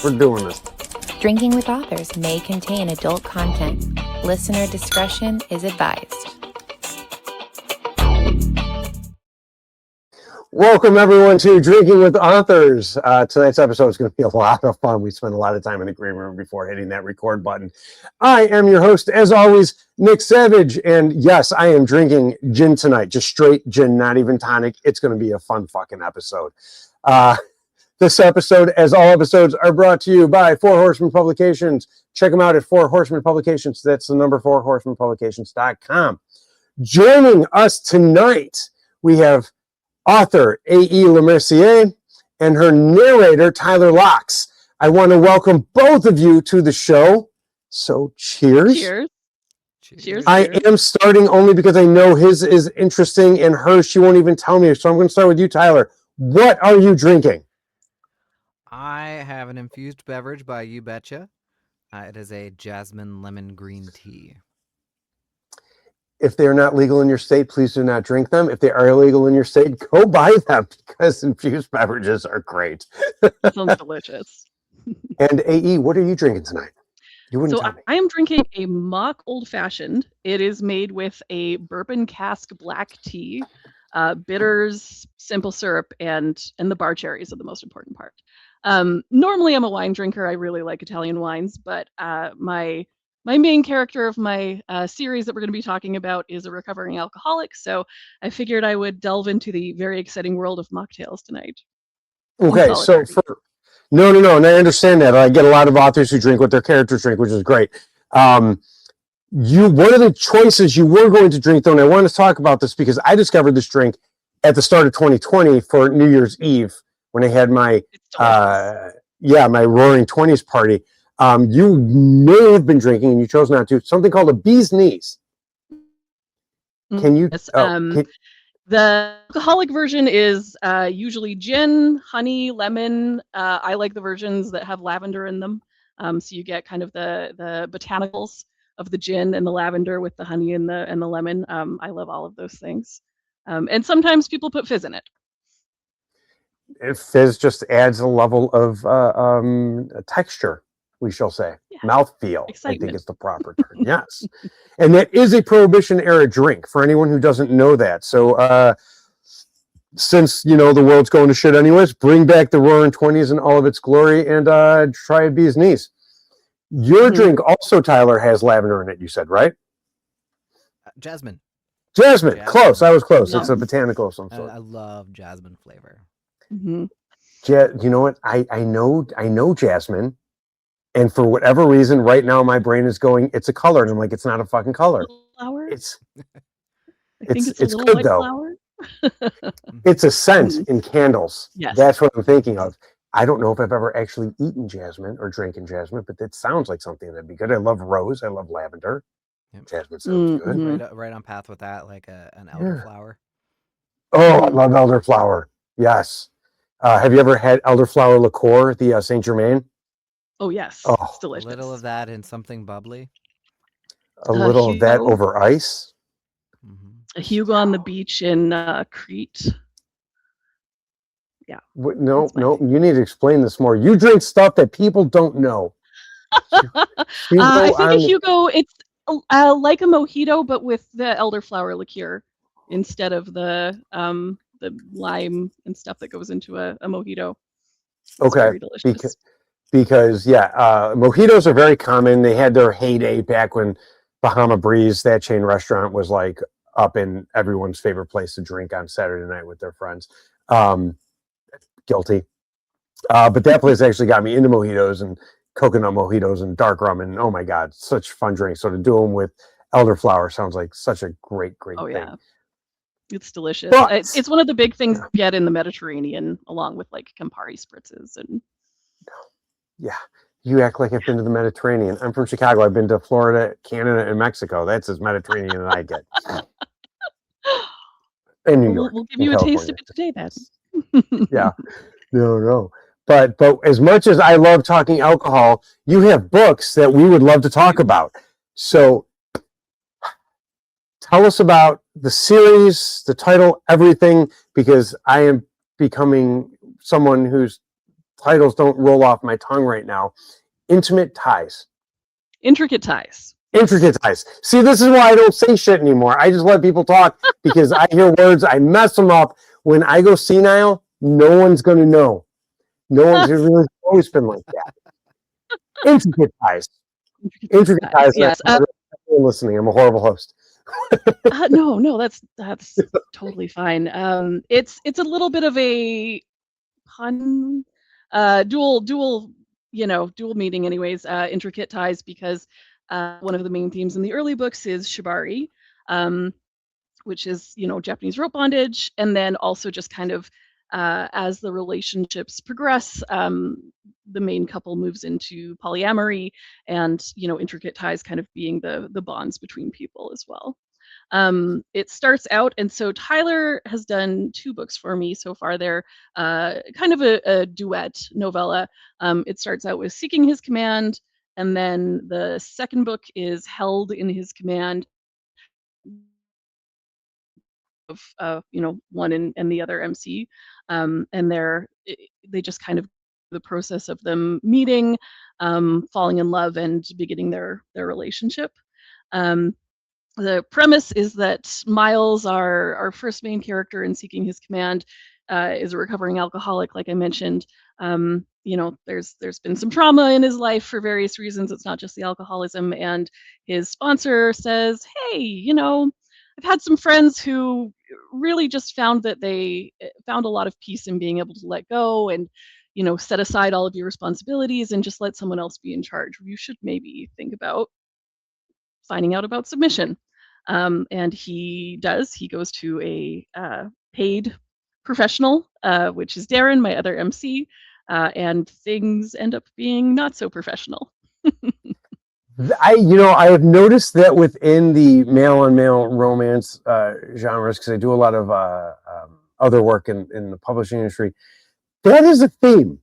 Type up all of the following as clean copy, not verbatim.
for doing this. Drinking with Authors may contain adult content. Listener discretion is advised. Welcome, everyone, to Drinking with Authors. Tonight's episode is going to be a lot of fun. We spent a lot of time in the green room before hitting that record button. I am your host, as always, Nick Savage. And yes, I am drinking gin tonight. Just straight gin, not even tonic. It's going to be a fun fucking episode. This episode, as all episodes, are brought to you by Four Horsemen Publications. Check them out at Four Horsemen Publications. That's the number fourhorsemenpublications.com. Joining us tonight, we have author A.E. LeMercier and her narrator, Tyler Laux. I want to welcome both of you to the show. So cheers. Cheers. Cheers. I am starting only because I know his is interesting and hers she won't even tell me. So I'm going to start with you, Tyler. What are you drinking? I have an infused beverage by You Betcha. It is a jasmine lemon green tea. If they're not legal in your state, please do not drink them. If they are illegal in your state, go buy them because infused beverages are great. Sounds delicious. And AE, what are you drinking tonight? You wouldn't tell me. I am drinking a mock old fashioned. It is made with a bourbon cask black tea, bitters, simple syrup, and the bar cherries are the most important part. Normally I'm a wine drinker. I really like Italian wines, but my main character of my series that we're going to be talking about is a recovering alcoholic, so I figured I would delve into the very exciting world of mocktails tonight. Okay, so no, and I understand that. I get a lot of authors who drink what their characters drink, which is great. One of the choices you were going to drink, though, and I want to talk about this because I discovered this drink at the start of 2020 for New Year's Eve when I had my my Roaring 20s party. You may have been drinking, and you chose not to, something called a bee's knees. Can you? Yes, the alcoholic version is usually gin, honey, lemon. I like the versions that have lavender in them. So you get kind of the botanicals of the gin and the lavender with the honey and the lemon. I love all of those things. And sometimes people put fizz in it. Fizz just adds a level of texture, we shall say. Yeah. Mouthfeel, excitement. I think is the proper term. Yes. And that is a Prohibition era drink for anyone who doesn't know that. So since, the world's going to shit anyways, bring back the Roaring 20s in all of its glory and try a bee's knees. Your drink also, Tyler, has lavender in it, you said, right? Jasmine. Close. I was close. No. It's a botanical of some sort. I love jasmine flavor. Mm-hmm. You know what? I know jasmine. And for whatever reason, right now my brain is going, it's a color. And I'm like, it's not a fucking color. Flower? It's it's good though. Flower? It's a scent in candles. Yes. That's what I'm thinking of. I don't know if I've ever actually eaten jasmine or drinking jasmine, but it sounds like something that'd be good. I love rose. I love lavender. Yep. Jasmine sounds good. Right on path with that, like an elderflower. Oh, I love elderflower. Yes. Have you ever had elderflower liqueur, the Saint Germain? Oh, yes. Oh, it's delicious. A little of that and something bubbly. A little of that over ice. Mm-hmm. A Hugo on the beach in Crete. Yeah. No, you need to explain this more. You drink stuff that people don't know. I think a Hugo, it's like a mojito, but with the elderflower liqueur instead of the lime and stuff that goes into a mojito. It's very delicious. Because mojitos are very common. They had their heyday back when Bahama Breeze, that chain restaurant, was like up in everyone's favorite place to drink on Saturday night with their friends. Guilty. But that place actually got me into mojitos and coconut mojitos and dark rum. And oh my God, such fun drinks. So to do them with elderflower sounds like such a great thing. Yeah. It's delicious. But it's one of the big things you get in the Mediterranean, along with like Campari spritzes and. Yeah, you act like I've been to the Mediterranean. I'm from Chicago. I've been to Florida, Canada, and Mexico. That's as Mediterranean as I get. And New York. We'll give you a taste of it today, then. Yeah, no. But as much as I love talking alcohol, you have books that we would love to talk about. So tell us about the series, the title, everything, because I am becoming someone who's titles don't roll off my tongue right now. Intimate ties. Intricate ties. Intricate ties. See, this is why I don't say shit anymore. I just let people talk because I hear words, I mess them up. When I go senile, no one's going to know. No one's really always been like that. Intricate ties. Intricate ties. Yes. Listening. I'm a horrible host. No, that's totally fine. It's a little bit of a pun, dual, dual meaning, anyways. Intricate ties, because one of the main themes in the early books is shibari, which is Japanese rope bondage, and then also just kind of as the relationships progress, the main couple moves into polyamory, and intricate ties kind of being the bonds between people as well. It starts out, and so Tyler has done 2 books for me so far. They're kind of a duet novella. It starts out with Seeking His Command, and then the second book is Held in His Command, of one and the other MC, and they just kind of the process of them meeting, falling in love, and beginning their relationship. The premise is that Miles, our first main character in Seeking His Command, is a recovering alcoholic, like I mentioned. There's been some trauma in his life for various reasons. It's not just the alcoholism, and his sponsor says, "Hey, I've had some friends who really just found that they found a lot of peace in being able to let go and set aside all of your responsibilities and just let someone else be in charge. You should maybe think about finding out about submission." And he does. He goes to a paid professional, which is Darren, my other MC, and things end up being not so professional. I have noticed that within the male on male romance genres, because I do a lot of other work in the publishing industry, that is a theme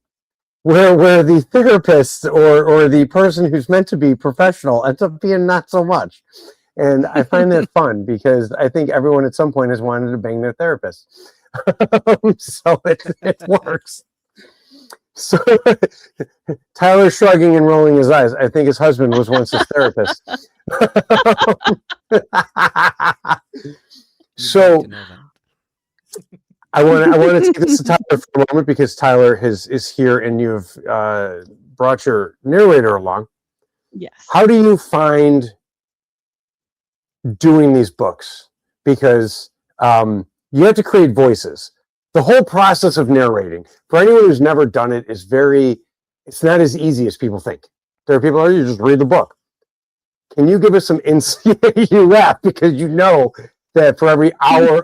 where the therapist or the person who's meant to be professional ends up being not so much. And I find that fun because I think everyone at some point has wanted to bang their therapist. So it works. So Tyler shrugging and rolling his eyes. I think his husband was once his therapist. So I want to take this to Tyler for a moment because Tyler is here and you've brought your narrator along. Yes. How do you find doing these books? Because you have to create voices. The whole process of narrating, for anyone who's never done it, it's not as easy as people think. There are people who you just read the book. Can you give us some insight? You laugh because you know that for every hour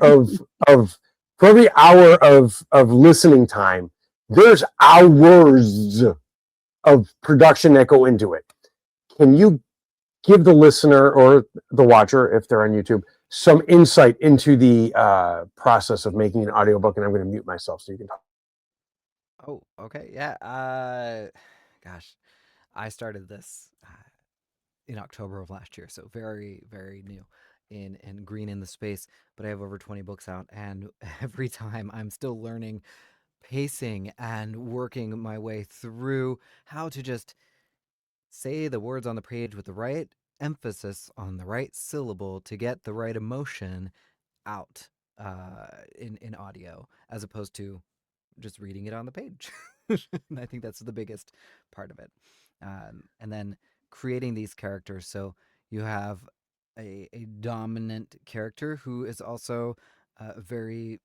of listening time, there's hours of production that go into it. Can you give the listener or the watcher, if they're on YouTube, some insight into the process of making an audiobook? And I'm going to mute myself so you can talk. Oh, okay. Yeah. Gosh, I started this in October of last year, so very, very new and green in the space, but I have over 20 books out, and every time I'm still learning pacing and working my way through how to just say the words on the page with the right emphasis on the right syllable to get the right emotion out in audio, as opposed to just reading it on the page. And I think that's the biggest part of it. And then creating these characters. So you have a dominant character who is also a very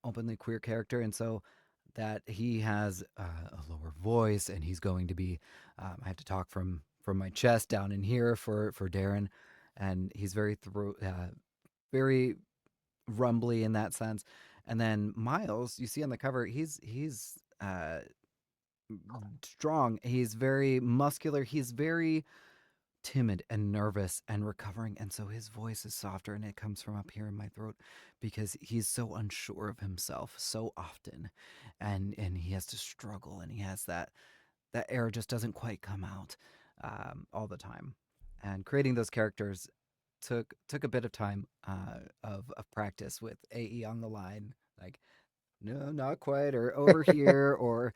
openly queer character, and so that he has a lower voice, and he's going to be I have to talk from my chest down in here for Darren, and he's very rumbly in that sense. And then Miles, you see on the cover, he's strong, he's very muscular, he's very timid and nervous and recovering, and so his voice is softer, and it comes from up here in my throat because he's so unsure of himself so often, and he has to struggle, and he has that air just doesn't quite come out all the time. And creating those characters took a bit of time of practice with AE on the line. Like, no, not quite, or over here, or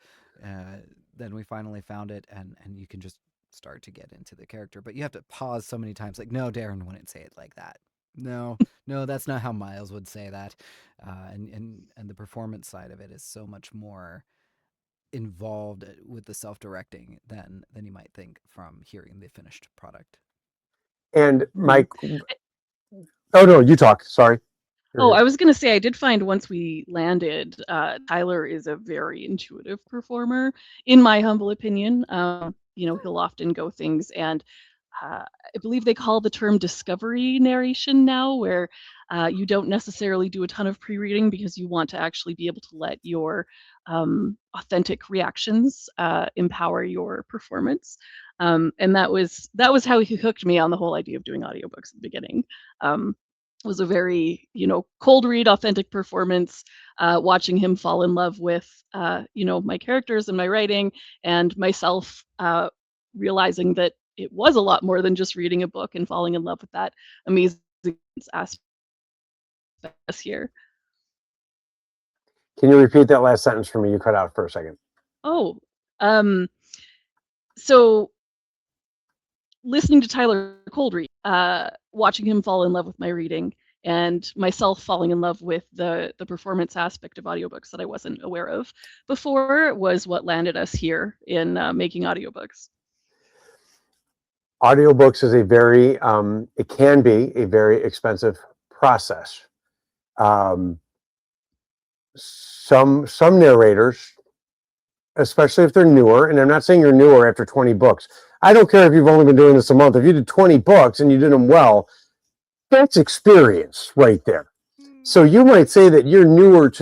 then we finally found it, and you can just start to get into the character. But you have to pause so many times, like, no, Darren wouldn't say it like that. No, no, that's not how Miles would say that. And the performance side of it is so much more involved with the self-directing than you might think from hearing the finished product. And Mhm. oh no, you talk. Sorry. Oh, I was going to say, I did find once we landed, Tyler is a very intuitive performer, in my humble opinion. He'll often go things, and I believe they call the term discovery narration now, where you don't necessarily do a ton of pre-reading because you want to actually be able to let your authentic reactions empower your performance. And that was how he hooked me on the whole idea of doing audiobooks at the beginning. Was a very, cold read, authentic performance, watching him fall in love with, my characters and my writing, and myself realizing that it was a lot more than just reading a book and falling in love with that amazing aspect here. Can you repeat that last sentence for me? You cut out for a second. Oh, so listening to Tyler cold read, watching him fall in love with my reading, and myself falling in love with the performance aspect of audiobooks that I wasn't aware of before was what landed us here in making audiobooks. Audiobooks is it can be a very expensive process. Some narrators, especially if they're newer, and I'm not saying you're newer after 20 books. I don't care if you've only been doing this a month. If you did 20 books and you did them well, that's experience right there. So you might say that you're newer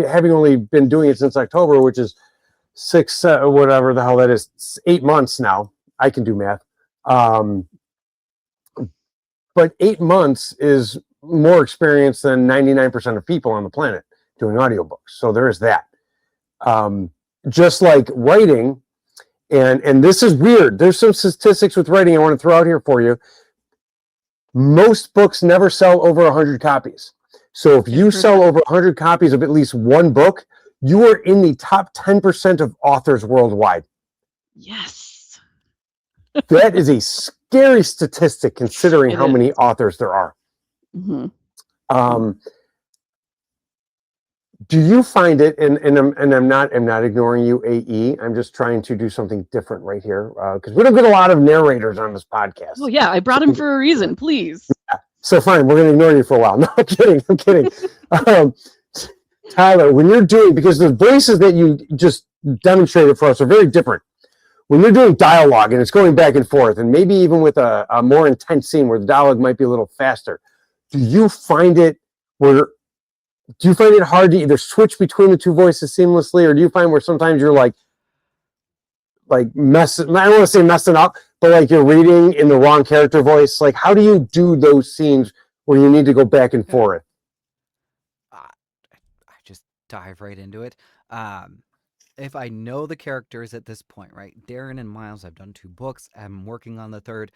having only been doing it since October, which is whatever the hell that is, 8 months now. I can do math. But 8 months is more experience than 99% of people on the planet doing audiobooks. So there is that. Just like writing, and this is weird. There's some statistics with writing I want to throw out here for you. Most books never sell over 100 copies. So if you sell over 100 copies of at least one book, you are in the top 10% of authors worldwide. Yes. That is a scary statistic considering how many authors there are. Mm-hmm. Do you find it, and I'm not ignoring you, AE. I'm just trying to do something different right here because we don't get a lot of narrators on this podcast. Oh yeah, I brought him for a reason. Please. Yeah. So fine, we're going to ignore you for a while. No, I'm kidding. Tyler, when you're doing, because the voices that you just demonstrated for us are very different. When you're doing dialogue and it's going back and forth, and maybe even with a more intense scene where the dialogue might be a little faster, do you find it hard to either switch between the two voices seamlessly, or do you find where sometimes you're like messing, I don't want to say messing up, but like you're reading in the wrong character voice? Like, how do you do those scenes where you need to go back and forth? I just dive right into it. If I know the characters at this point, right? Darren and Miles, I've done 2 books. I'm working on the 3rd.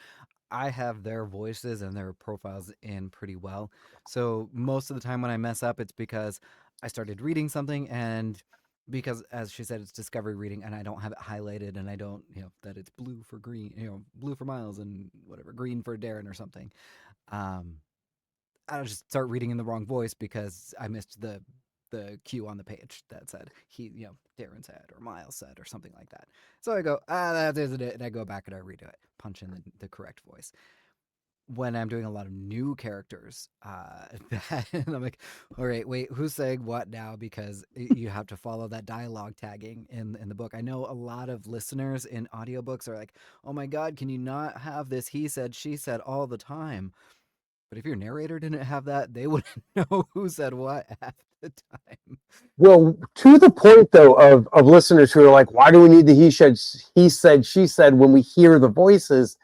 I have their voices and their profiles in pretty well. So most of the time when I mess up, it's because I started reading something, and because, as she said, it's discovery reading, and I don't have it highlighted, and I don't, that it's blue for green, blue for Miles and whatever, green for Darren or something. I'll just start reading in the wrong voice because I missed the cue on the page that said Darren said or Miles said or something like that. So I go, that isn't it, and I go back and I redo it, punch in the correct voice. When I'm doing a lot of new characters, and I'm like, all right, wait, who's saying what now? Because you have to follow that dialogue tagging in the book. I know a lot of listeners in audiobooks are like, oh my God, can you not have this he said, she said all the time? But if your narrator didn't have that, they wouldn't know who said what half the time. Well, to the point, though, of listeners who are like, why do we need the he said, she said when we hear the voices?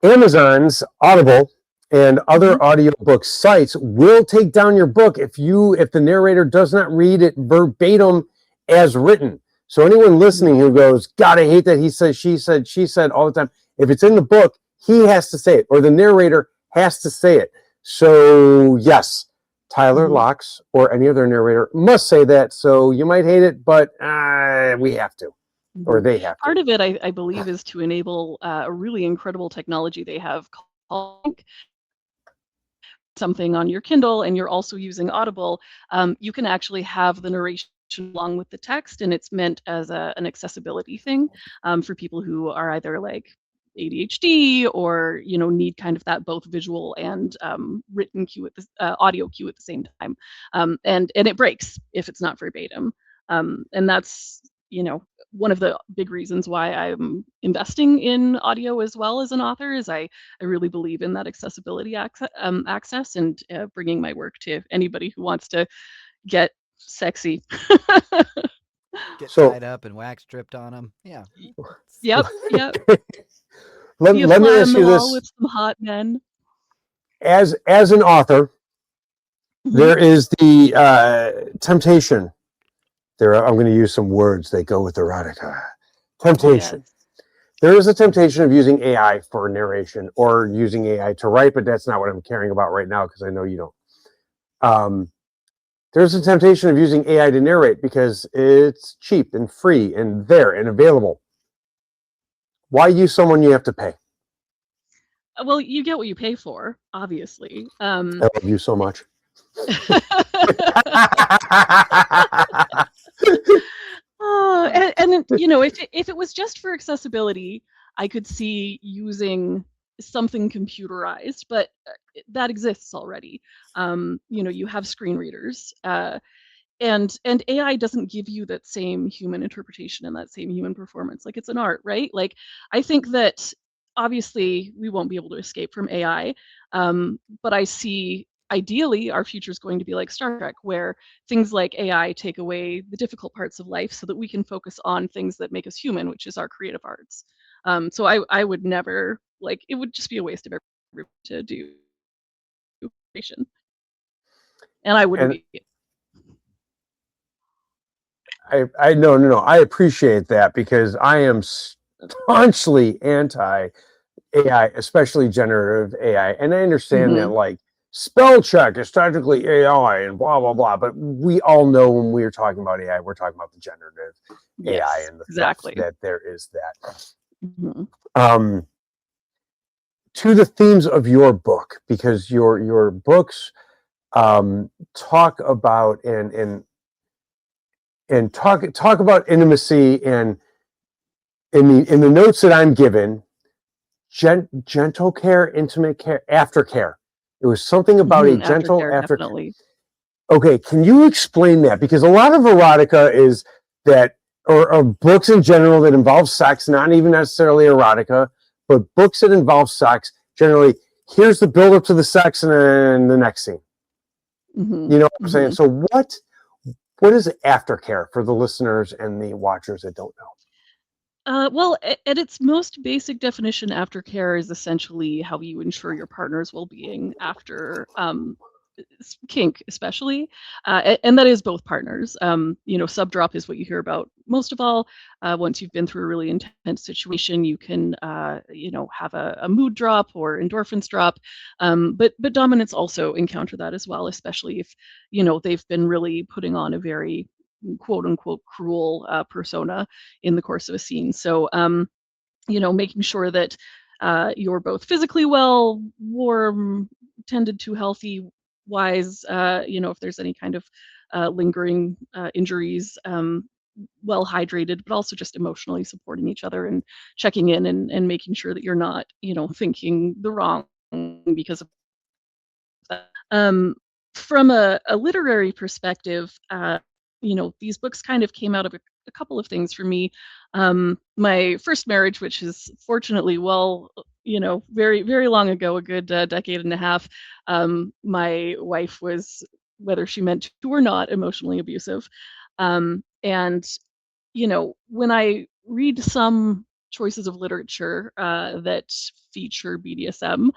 Amazon's Audible and other audiobook sites will take down your book if the narrator does not read it verbatim as written. So anyone listening who goes, God, I hate that he said, she said all the time. If it's in the book, he has to say it, or the narrator has to say it. So yes, Tyler Laux or any other narrator must say that. So you might hate it, but we have to, or they have to. Part of it, I believe, is to enable a really incredible technology they have called something on your Kindle and you're also using Audible. You can actually have the narration along with the text, and it's meant as an accessibility thing for people who are either like ADHD or need kind of that both visual and written cue at the audio cue at the same time, and it breaks if it's not verbatim, and that's one of the big reasons why I'm investing in audio as well as an author is I really believe in that accessibility access and bringing my work to anybody who wants to get sexy. Get tied up and wax dripped on them. Yeah. Yep. Let me ask you this: with some hot men. As an author, there is the temptation. I'm going to use some words that go with erotica. Temptation. Yes. There is a temptation of using AI for narration or using AI to write, but that's not what I'm caring about right now because I know you don't. There's a temptation of using AI to narrate because it's cheap and free and there and available. Why use someone you have to pay? Well, you get what you pay for, obviously. I love you so much. And if it was just for accessibility, I could see using something computerized, but that exists already. You have screen readers, and AI doesn't give you that same human interpretation and that same human performance. Like, it's an art, right? Like, I think that obviously we won't be able to escape from AI, but I see ideally our future is going to be like Star Trek, where things like AI take away the difficult parts of life so that we can focus on things that make us human, which is our creative arts. So I would never, like, it would just be a waste of everything to do creation, and I wouldn't be. I no. I appreciate that because I am staunchly anti AI, especially generative AI, and I understand that like spell check is technically AI and blah blah blah, but we all know when we're talking about AI, we're talking about the generative AI and the fact that there is that. To the themes of your book, because your books talk about and talk about intimacy, and in the notes that I'm given, gentle care, intimate care, aftercare. It was something about a gentle aftercare. Okay, can you explain that? Because a lot of erotica is that, or books in general that involve sex, not even necessarily erotica, but books that involve sex, generally, here's the build up to the sex and then the next scene. You know what I'm saying? So what is aftercare for the listeners and the watchers that don't know? Well, at its most basic definition, aftercare is essentially how you ensure your partner's well-being after kink, especially, and that is both partners. Sub drop is what you hear about most of all. Once you've been through a really intense situation, you can, have a mood drop or endorphins drop. But dominants also encounter that as well, especially if they've been really putting on a very quote unquote cruel persona in the course of a scene. So, making sure that you're both physically well, warm, tended to, healthy wise, if there's any kind of lingering injuries, well hydrated, but also just emotionally supporting each other and checking in and making sure that you're not, thinking the wrong because of that. From a literary perspective, these books kind of came out of a couple of things for me. My first marriage, which is fortunately, very, very long ago, a good decade and a half, my wife was, whether she meant to or not, emotionally abusive. And, when I read some choices of literature that feature BDSM,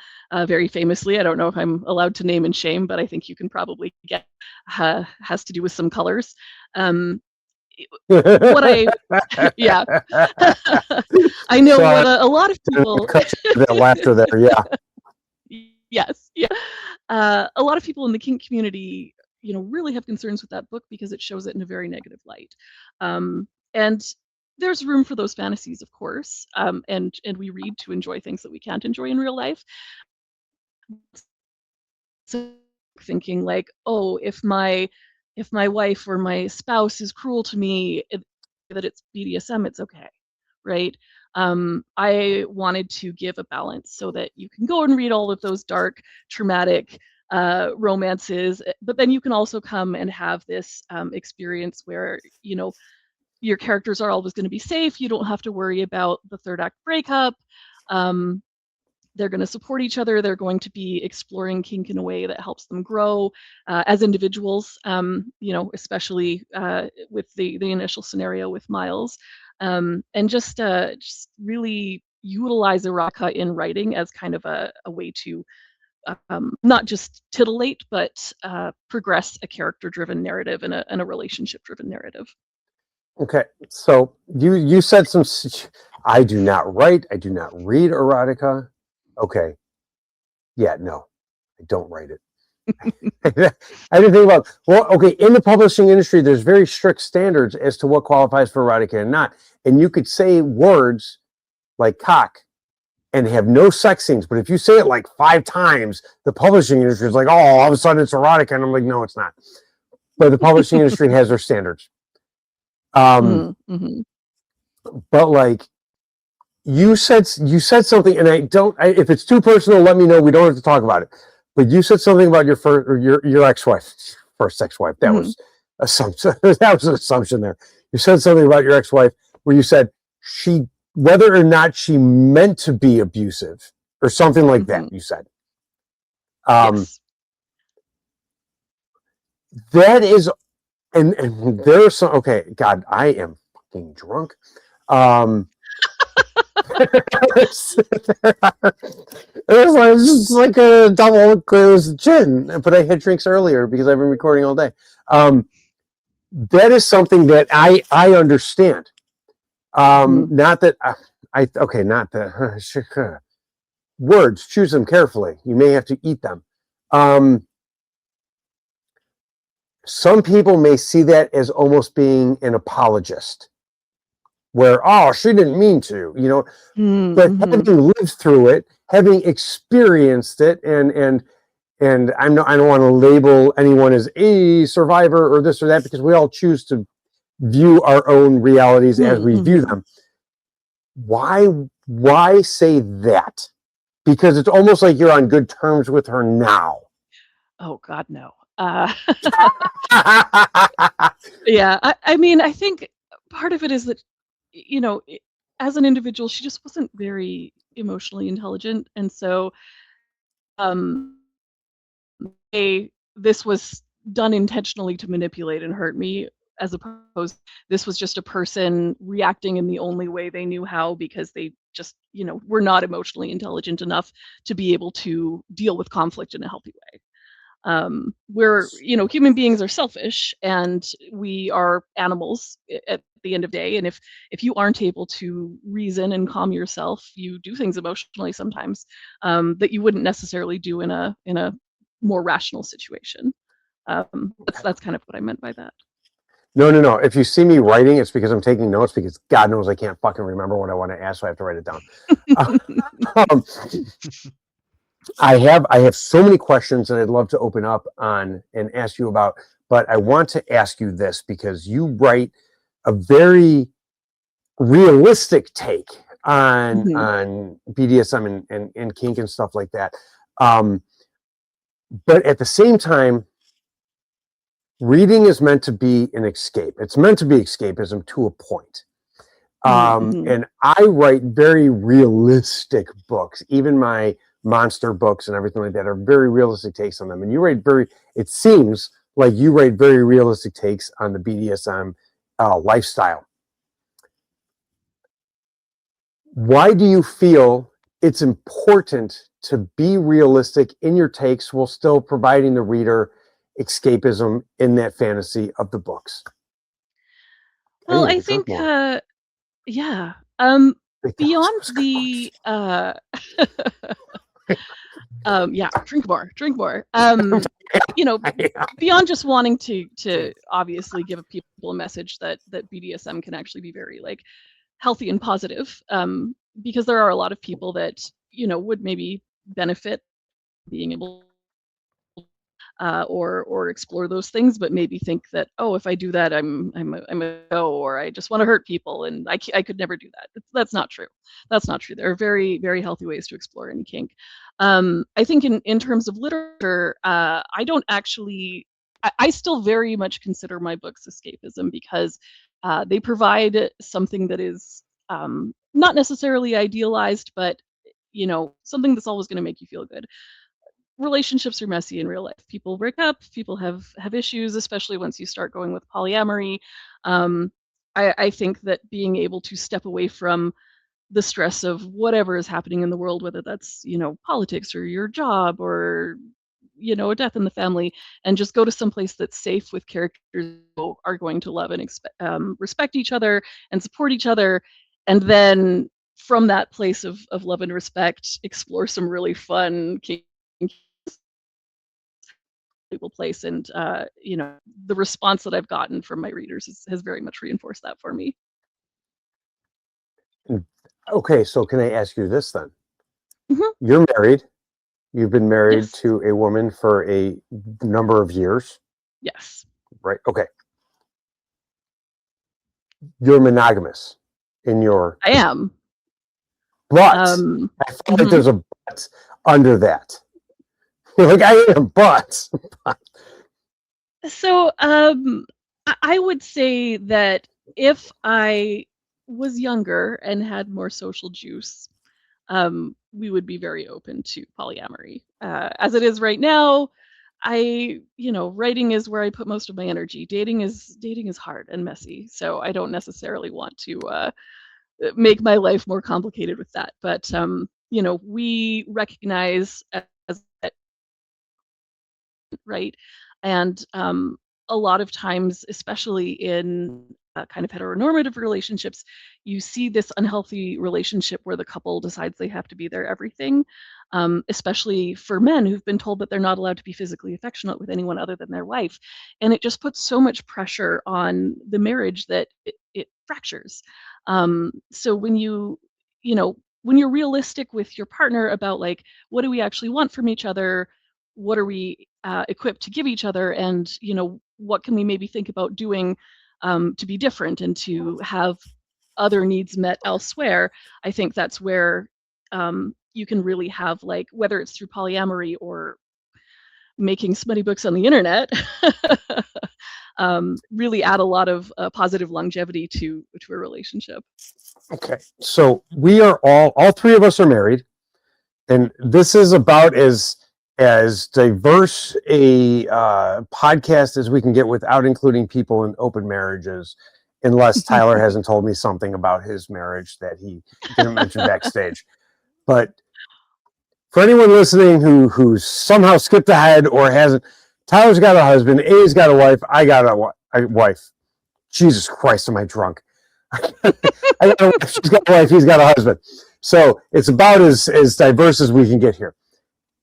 very famously, I don't know if I'm allowed to name and shame, but I think you can probably get, has to do with some colors. What I I know what a lot of people that laughter there, yes, a lot of people in the kink community, really have concerns with that book because it shows it in a very negative light. And there's room for those fantasies, of course, and we read to enjoy things that we can't enjoy in real life. So thinking like, oh, if my wife or my spouse is cruel to me, that it's BDSM, it's okay, right? I wanted to give a balance so that you can go and read all of those dark, traumatic romances, but then you can also come and have this experience where your characters are always going to be safe. You don't have to worry about the third act breakup. They're going to support each other. They're going to be exploring kink in a way that helps them grow as individuals, especially with the initial scenario with Miles. And just really utilize erotica in writing as kind of a way to not just titillate, but progress a character-driven narrative and a relationship-driven narrative. Okay, so you said some. I do not write. I do not read erotica. Okay, yeah, no, I don't write it. I didn't think about. Well, okay, in the publishing industry, there's very strict standards as to what qualifies for erotica and not. And you could say words like cock and have no sex scenes, but if you say it like 5 times, the publishing industry is like, oh, all of a sudden it's erotica, and I'm like, no, it's not. But the publishing industry has their standards. Mm-hmm. But like you said something, and if it's too personal, let me know. We don't have to talk about it. But you said something about your ex-wife, first ex-wife. That was assumption. That was an assumption there. You said something about your ex-wife where you said whether or not she meant to be abusive or something like that. You said. Yes. That is. And there's some, okay, God, I am fucking drunk. It's just like a double closed gin, but I had drinks earlier because I've been recording all day. That is something that I understand. Not that not that words, choose them carefully. You may have to eat them. Some people may see that as almost being an apologist, where, oh, she didn't mean to, but having lived through it, having experienced it, and I don't want to label anyone as a survivor or this or that, because we all choose to view our own realities as we view them. Why say that? Because it's almost like you're on good terms with her now. Oh God, no. Yeah, I mean, I think part of it is that, as an individual, she just wasn't very emotionally intelligent, and so, this was done intentionally to manipulate and hurt me, as opposed, this was just a person reacting in the only way they knew how because they just, were not emotionally intelligent enough to be able to deal with conflict in a healthy way. Where human beings are selfish and we are animals at the end of the day, and if you aren't able to reason and calm yourself, you do things emotionally sometimes that you wouldn't necessarily do in a more rational situation. That's kind of what I meant by that. No. If you see me writing, it's because I'm taking notes, because God knows I can't fucking remember what I want to ask, so I have to write it down. I have so many questions that I'd love to open up on and ask you about, but I want to ask you this because you write a very realistic take on BDSM and kink and stuff like that. But at the same time, reading is meant to be an escape. It's meant to be escapism to a point. And I write very realistic books. Even my monster books and everything like that are very realistic takes on them. And it seems like you write very realistic takes on the BDSM lifestyle. Why do you feel it's important to be realistic in your takes while still providing the reader escapism in that fantasy of the books? Well, I think, beyond the Yeah, drink more. You know, beyond just wanting to obviously give people a message that BDSM can actually be very like healthy and positive, because there are a lot of people that, you know, would maybe benefit being able or explore those things, but maybe think that, oh, if I do that, I'm a go, or I just want to hurt people, and I could never do that. That's not true. That's not true. There are very, very healthy ways to explore any kink. I think in terms of literature, I don't actually. I still very much consider my books escapism because they provide something that is not necessarily idealized, but you know, something that's always going to make you feel good. Relationships are messy in real life. People break up, people have issues, especially once you start going with polyamory. I think that being able to step away from the stress of whatever is happening in the world, whether that's, you know, politics or your job or, you know, a death in the family, and just go to some place that's safe with characters who are going to love and respect each other and support each other, and then from that place of love and respect, explore some really fun place. And you know, the response that I've gotten from my readers has very much reinforced that for me. Okay, so can I ask you this then? Mhm. You're married. You've been married Yes. to a woman for a number of years, Yes. right? Okay. You're monogamous in your, I am. but I feel like Mhm. there's a but under that. You're like, I am, but. So I would say that if I was younger and had more social juice, we would be very open to polyamory. As it is right now, you know, writing is where I put most of my energy. Dating is hard and messy, so I don't necessarily want to make my life more complicated with that. But you know, we recognize as right, and a lot of times, especially in kind of heteronormative relationships, you see this unhealthy relationship where the couple decides they have to be their everything, especially for men who've been told that they're not allowed to be physically affectionate with anyone other than their wife. And it just puts so much pressure on the marriage that it fractures. So when you know, when you're realistic with your partner about like, what do we actually want from each other? What are we equipped to give each other, and you know, what can we maybe think about doing to be different and to have other needs met elsewhere? I think that's where you can really have, like, whether it's through polyamory or making smutty books on the internet, really add a lot of positive longevity to a relationship. Okay. So we are all three of us are married, and this is about as diverse a podcast as we can get without including people in open marriages, unless Tyler hasn't told me something about his marriage that he didn't mention backstage. But for anyone listening who's somehow skipped ahead or hasn't, Tyler's got a husband, A's got a wife, I got a wife. Jesus Christ, am I drunk? I got a wife, she's got a wife, he's got a husband. So it's about as diverse as we can get here.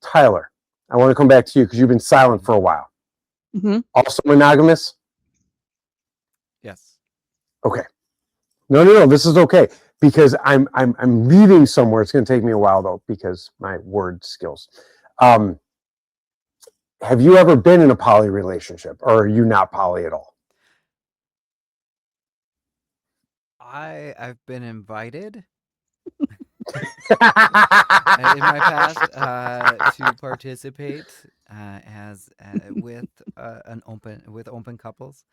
Tyler, I want to come back to you because you've been silent for a while. Mhm. Also monogamous? Yes. Okay. No. This is okay because I'm leaving somewhere. It's going to take me a while though because my word skills. Have you ever been in a poly relationship, or are you not poly at all? I've been invited in my past to participate as with open couples,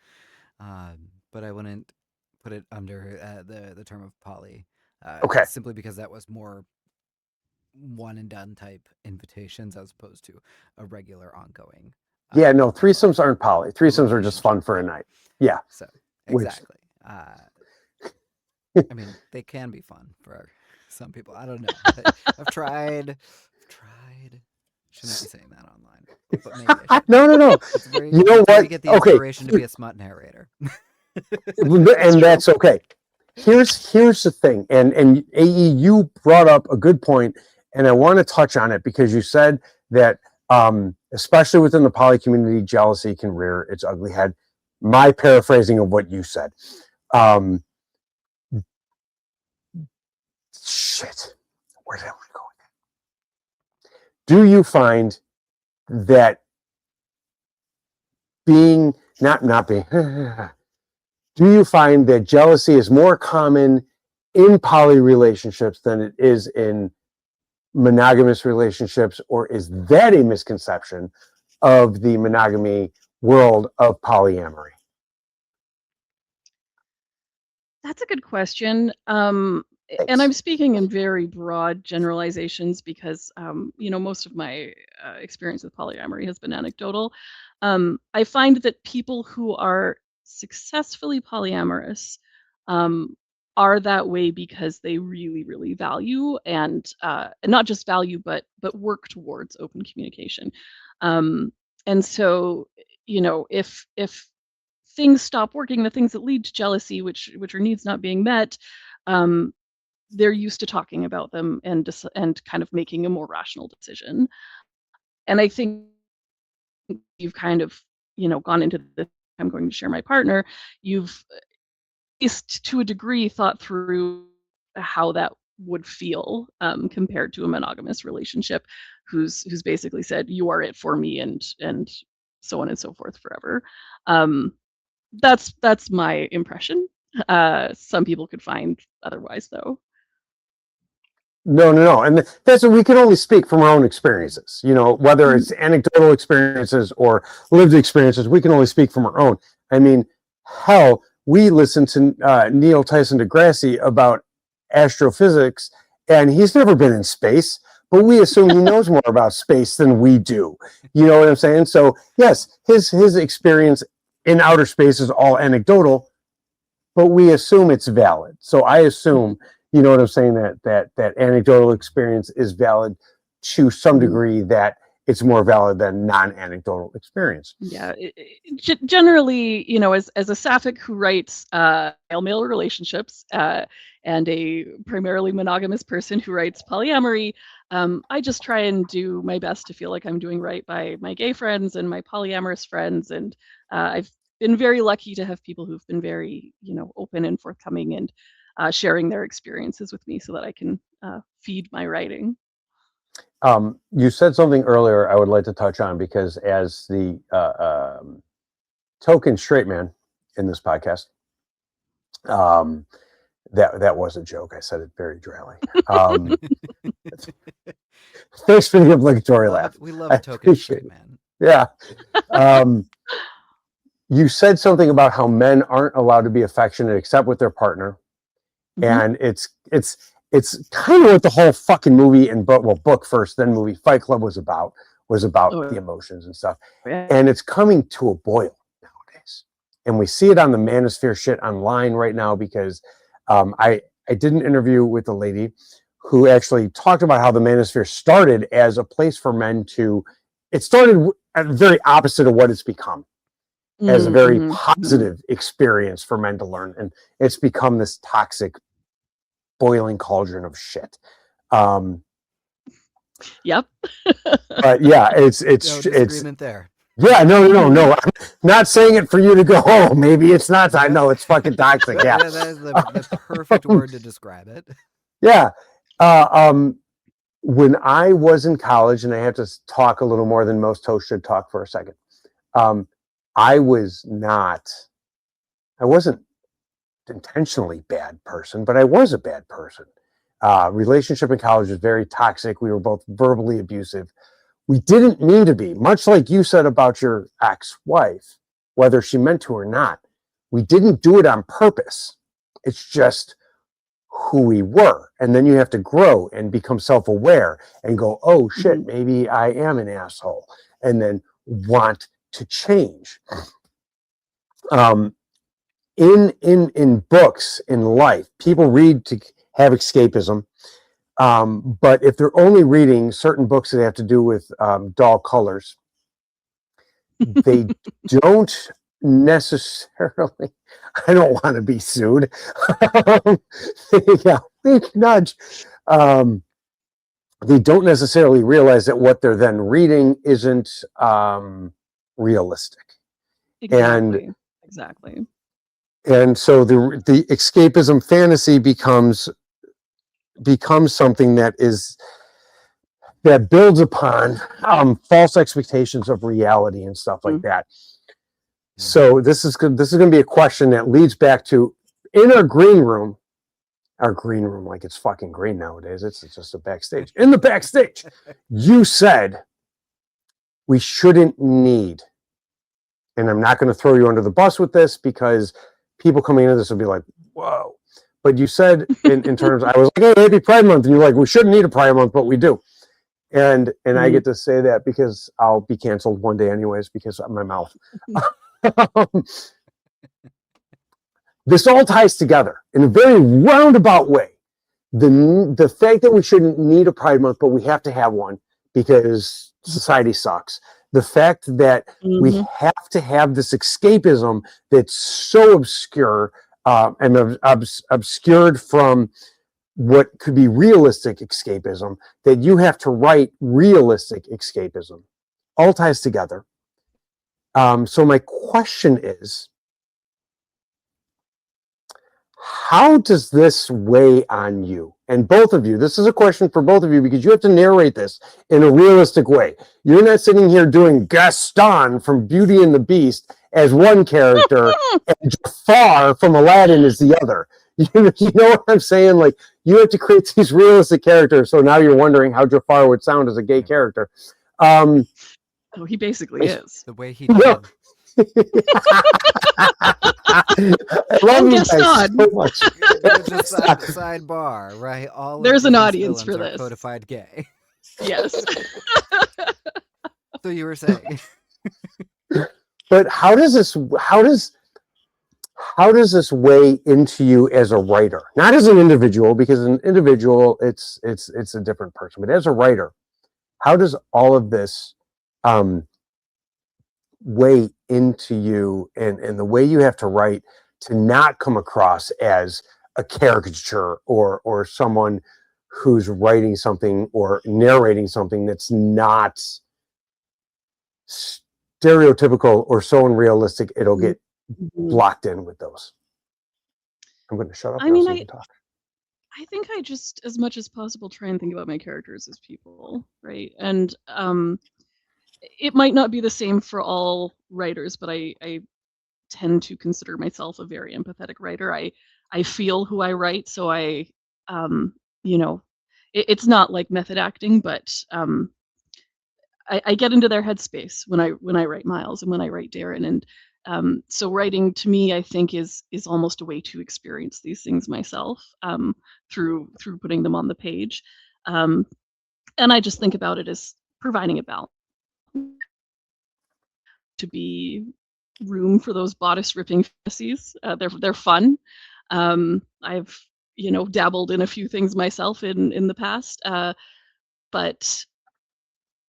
but I wouldn't put it under the term of poly, Okay. simply because that was more one and done type invitations as opposed to a regular ongoing. Yeah, no, threesomes aren't poly. Threesomes are just fun for a night. Yeah. So Which- exactly. I mean, they can be fun for some people. I don't know. I've tried. Shouldn't be saying that online, but maybe I should. No. It's very, You know that's where what? you get the Okay. inspiration to be a smut narrator. And that's okay. Here's the thing, and AE, you brought up a good point, and I want to touch on it because you said that especially within the poly community, jealousy can rear its ugly head. My paraphrasing of what you said. Shit. Where did I want to go with that? Do you find that being, not being, do you find that jealousy is more common in poly relationships than it is in monogamous relationships, or is that a misconception of the monogamy world of polyamory? That's a good question. And I'm speaking in very broad generalizations because, most of my experience with polyamory has been anecdotal. I find that people who are successfully polyamorous are that way because they really, really value and not just value, but work towards open communication. And so, if things stop working, the things that lead to jealousy, which are needs not being met, they're used to talking about them and kind of making a more rational decision. And I think you've kind of, gone into this, I'm going to share my partner, you've at least to a degree thought through how that would feel compared to a monogamous relationship who's basically said, you are it for me, and so on and so forth forever. That's my impression. Some people could find otherwise, though. No. And that's what we can only speak from our own experiences, whether it's anecdotal experiences or lived experiences, we can only speak from our own. I mean, hell, we listened to Neil Tyson deGrasse about astrophysics, and he's never been in space, but we assume he knows more about space than we do. You know what I'm saying? So yes, his experience in outer space is all anecdotal, but we assume it's valid. So I assume, you know what I'm saying, that anecdotal experience is valid to some degree, that it's more valid than non-anecdotal experience. Yeah, generally, as a sapphic who writes male relationships and a primarily monogamous person who writes polyamory, I just try and do my best to feel like I'm doing right by my gay friends and my polyamorous friends. And I've been very lucky to have people who've been very, open and forthcoming and sharing their experiences with me so that I can feed my writing. You said something earlier I would like to touch on, because as the token straight man in this podcast, that was a joke. I said it very dryly. Thanks for the obligatory laugh. We love a token straight man. Yeah. You said something about how men aren't allowed to be affectionate except with their partner. And it's kind of what the whole fucking movie and book first, then movie Fight Club was about the emotions and stuff. And it's coming to a boil nowadays. And we see it on the manosphere shit online right now, because I did an interview with a lady who actually talked about how the manosphere started as a place for men to, it started at the very opposite of what it's become, as a very positive experience for men to learn. And it's become this toxic boiling cauldron of shit. Yep. But yeah, it's disagreement there. Yeah, no. I'm not saying it for you to go, oh, maybe it's not. I know it's fucking toxic. Yeah, that is the perfect word to describe it. Yeah. When I was in college, and I have to talk a little more than most hosts should talk for a second. I wasn't intentionally bad person, but I was a bad person. Relationship in college was very toxic. We were both verbally abusive. We didn't mean to be, much like you said about your ex-wife, whether she meant to or not. We didn't do it on purpose. It's just who we were. And then you have to grow and become self-aware and go, oh shit, maybe I am an asshole, and then want to change. In books, in life, people read to have escapism. But if they're only reading certain books that have to do with dull colors, they don't necessarily, I don't want to be sued. Yeah, wink, nudge. they don't necessarily realize that what they're then reading isn't realistic. Exactly. And so the escapism fantasy becomes something that builds upon false expectations of reality and stuff like that. So this is going to be a question that leads back to, in our green room, like it's fucking green nowadays. It's just a backstage. In the backstage, you said we shouldn't need, and I'm not going to throw you under the bus with this because people coming into this will be like, whoa. But you said in terms, I was like, hey, happy Pride Month. And you're like, we shouldn't need a Pride Month, but we do. And I get to say that because I'll be canceled one day anyways because of my mouth. This all ties together in a very roundabout way. The fact that we shouldn't need a Pride Month, but we have to have one because society sucks. The fact that we have to have this escapism that's so obscure and obscured from what could be realistic escapism, that you have to write realistic escapism. All ties together. So my question is, how does this weigh on you? And both of you, this is a question for both of you because you have to narrate this in a realistic way. You're not sitting here doing Gaston from Beauty and the Beast as one character and Jafar from Aladdin as the other. You know what I'm saying? Like, you have to create these realistic characters. So now you're wondering how Jafar would sound as a gay character. Oh, he basically is. The way he did. I love you guys so much. Just sidebar, right? There's an audience for this. Codified gay. Yes. So you were saying. But how does this weigh into you as a writer? Not as an individual, because an individual it's a different person, but as a writer, how does all of this weigh into you and the way you have to write to not come across as a caricature or someone who's writing something or narrating something that's not stereotypical or so unrealistic it'll get blocked in with those? I'm going to shut up. I mean, talk. I think I just, as much as possible, try and think about my characters as people, right? And it might not be the same for all writers, but I tend to consider myself a very empathetic writer. I feel who I write, so I it's not like method acting, but I get into their headspace when I write Miles and when I write Darren, and so writing to me, I think, is almost a way to experience these things myself through putting them on the page, and I just think about it as providing a balance, to be room for those bodice ripping fantasies. They're fun. I've dabbled in a few things myself in the past, but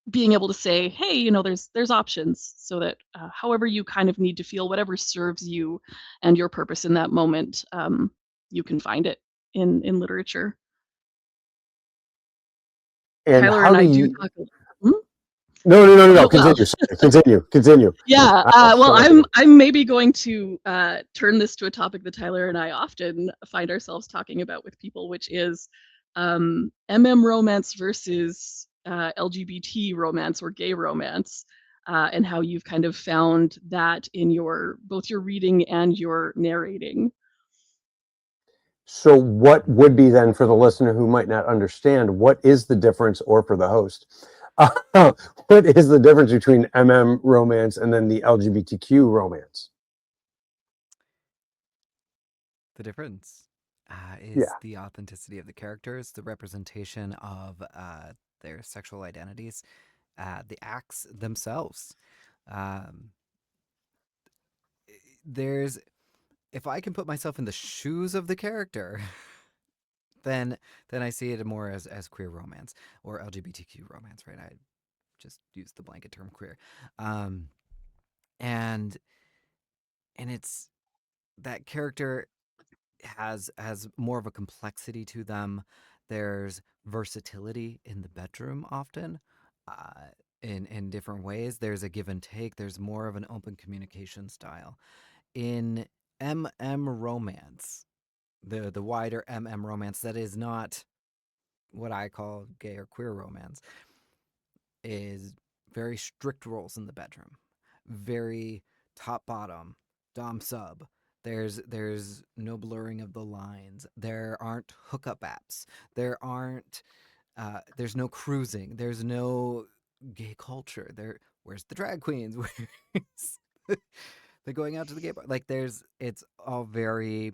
being able to say, hey, there's options, so that however you kind of need to feel, whatever serves you and your purpose in that moment, you can find it in literature. And Tyler how and I do talk. No. Continue. Yeah. Well, I'm maybe going to turn this to a topic that Tyler and I often find ourselves talking about with people, which is MM romance versus LGBT romance or gay romance, and how you've kind of found that in both your reading and your narrating. So what would be then, for the listener who might not understand, what is the difference, or for the host, what is the difference between MM romance and then the LGBTQ romance? The difference is the authenticity of the characters, the representation of their sexual identities, the acts themselves. If I can put myself in the shoes of the character, then I see it more as queer romance or LGBTQ romance, right? I just use the blanket term queer, and it's that character has more of a complexity to them. There's versatility in the bedroom often, in different ways. There's a give and take. There's more of an open communication style. In romance, the wider romance that is not what I call gay or queer romance, is very strict roles in the bedroom, very top bottom, dom sub. There's no blurring of the lines. There aren't hookup apps. There's no cruising. There's no gay culture. Where's the drag queens? Where's they're going out to the gay bar? Like it's all very.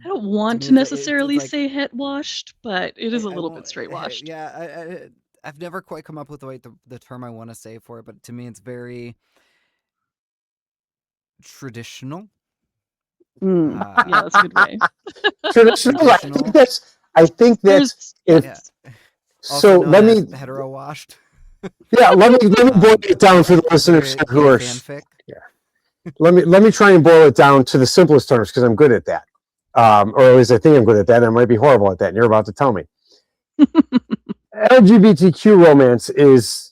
I don't want to necessarily say het washed, but it is a little bit straight washed. Yeah, I've never quite come up with the term I want to say for it, but to me it's very traditional. Yeah, that's a good way. Traditional. I think that's so. Let me hetero washed. Yeah, let me boil it down for the listeners who are fanfic. Yeah, let me try and boil it down to the simplest terms because I'm good at that, or at least I think I'm good at that. And I might be horrible at that, and you're about to tell me. LGBTQ romance is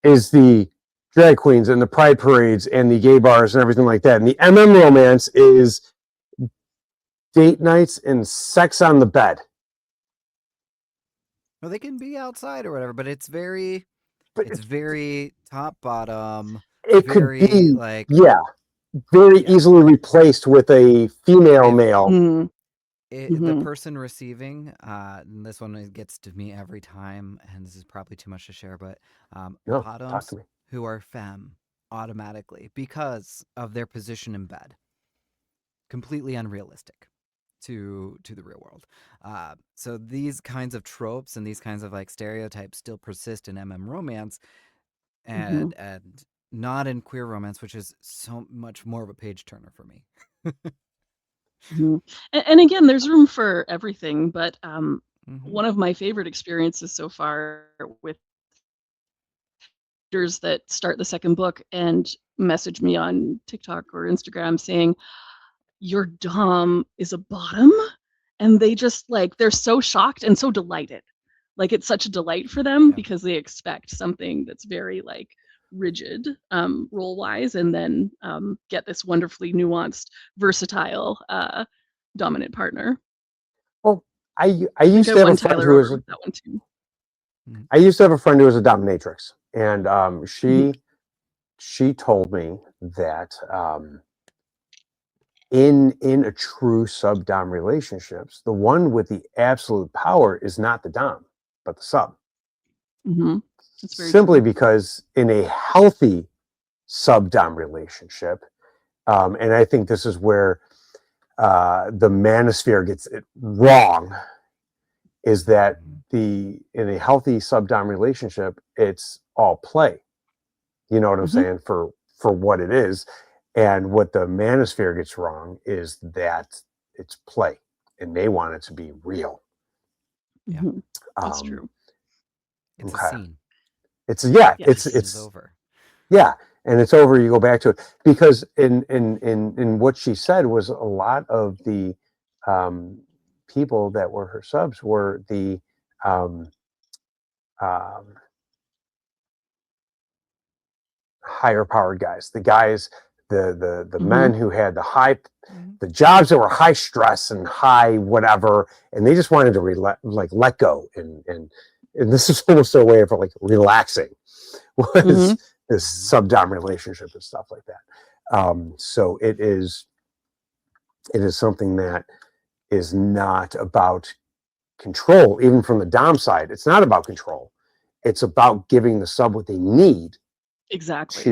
the drag queens and the pride parades and the gay bars and everything like that, and the romance is date nights and sex on the bed. Well, they can be outside or whatever, but it's very top bottom. It could be very easily replaced with a female male. The person receiving, and this one gets to me every time, and this is probably too much to share, but bottoms who are femme automatically because of their position in bed, completely unrealistic to the real world. So these kinds of tropes and these kinds of like stereotypes still persist in romance, and not in queer romance, which is so much more of a page turner for me. And again, there's room for everything, but one of my favorite experiences so far with readers that start the second book and message me on TikTok or Instagram saying, your dom is a bottom, and they just they're so shocked and so delighted. Like it's such a delight for them because they expect something that's very rigid role wise, and then get this wonderfully nuanced, versatile dominant partner. Well, I used to have a friend who was that one too. I used to have a friend who was a dominatrix, and she told me that in a true sub-dom relationships, the one with the absolute power is not the dom, but the sub. Simply because in a healthy sub-dom relationship, and I think this is where the manosphere gets it wrong, is that in a healthy sub-dom relationship, it's all play. You know what I'm saying? For what it is. And what the manosphere gets wrong is that it's play, and they want it to be real. Yeah, that's true. It's a scene. It's over. Yeah, and it's over. You go back to it because in what she said was a lot of the people that were her subs were the higher powered guys, the guys. The men who had the jobs that were high stress and high whatever, and they just wanted to let go, and this is almost a way of relaxing was this sub-dom relationship and stuff like that. So it is something that is not about control, even from the dom side. It's not about control. It's about giving the sub what they need. Exactly.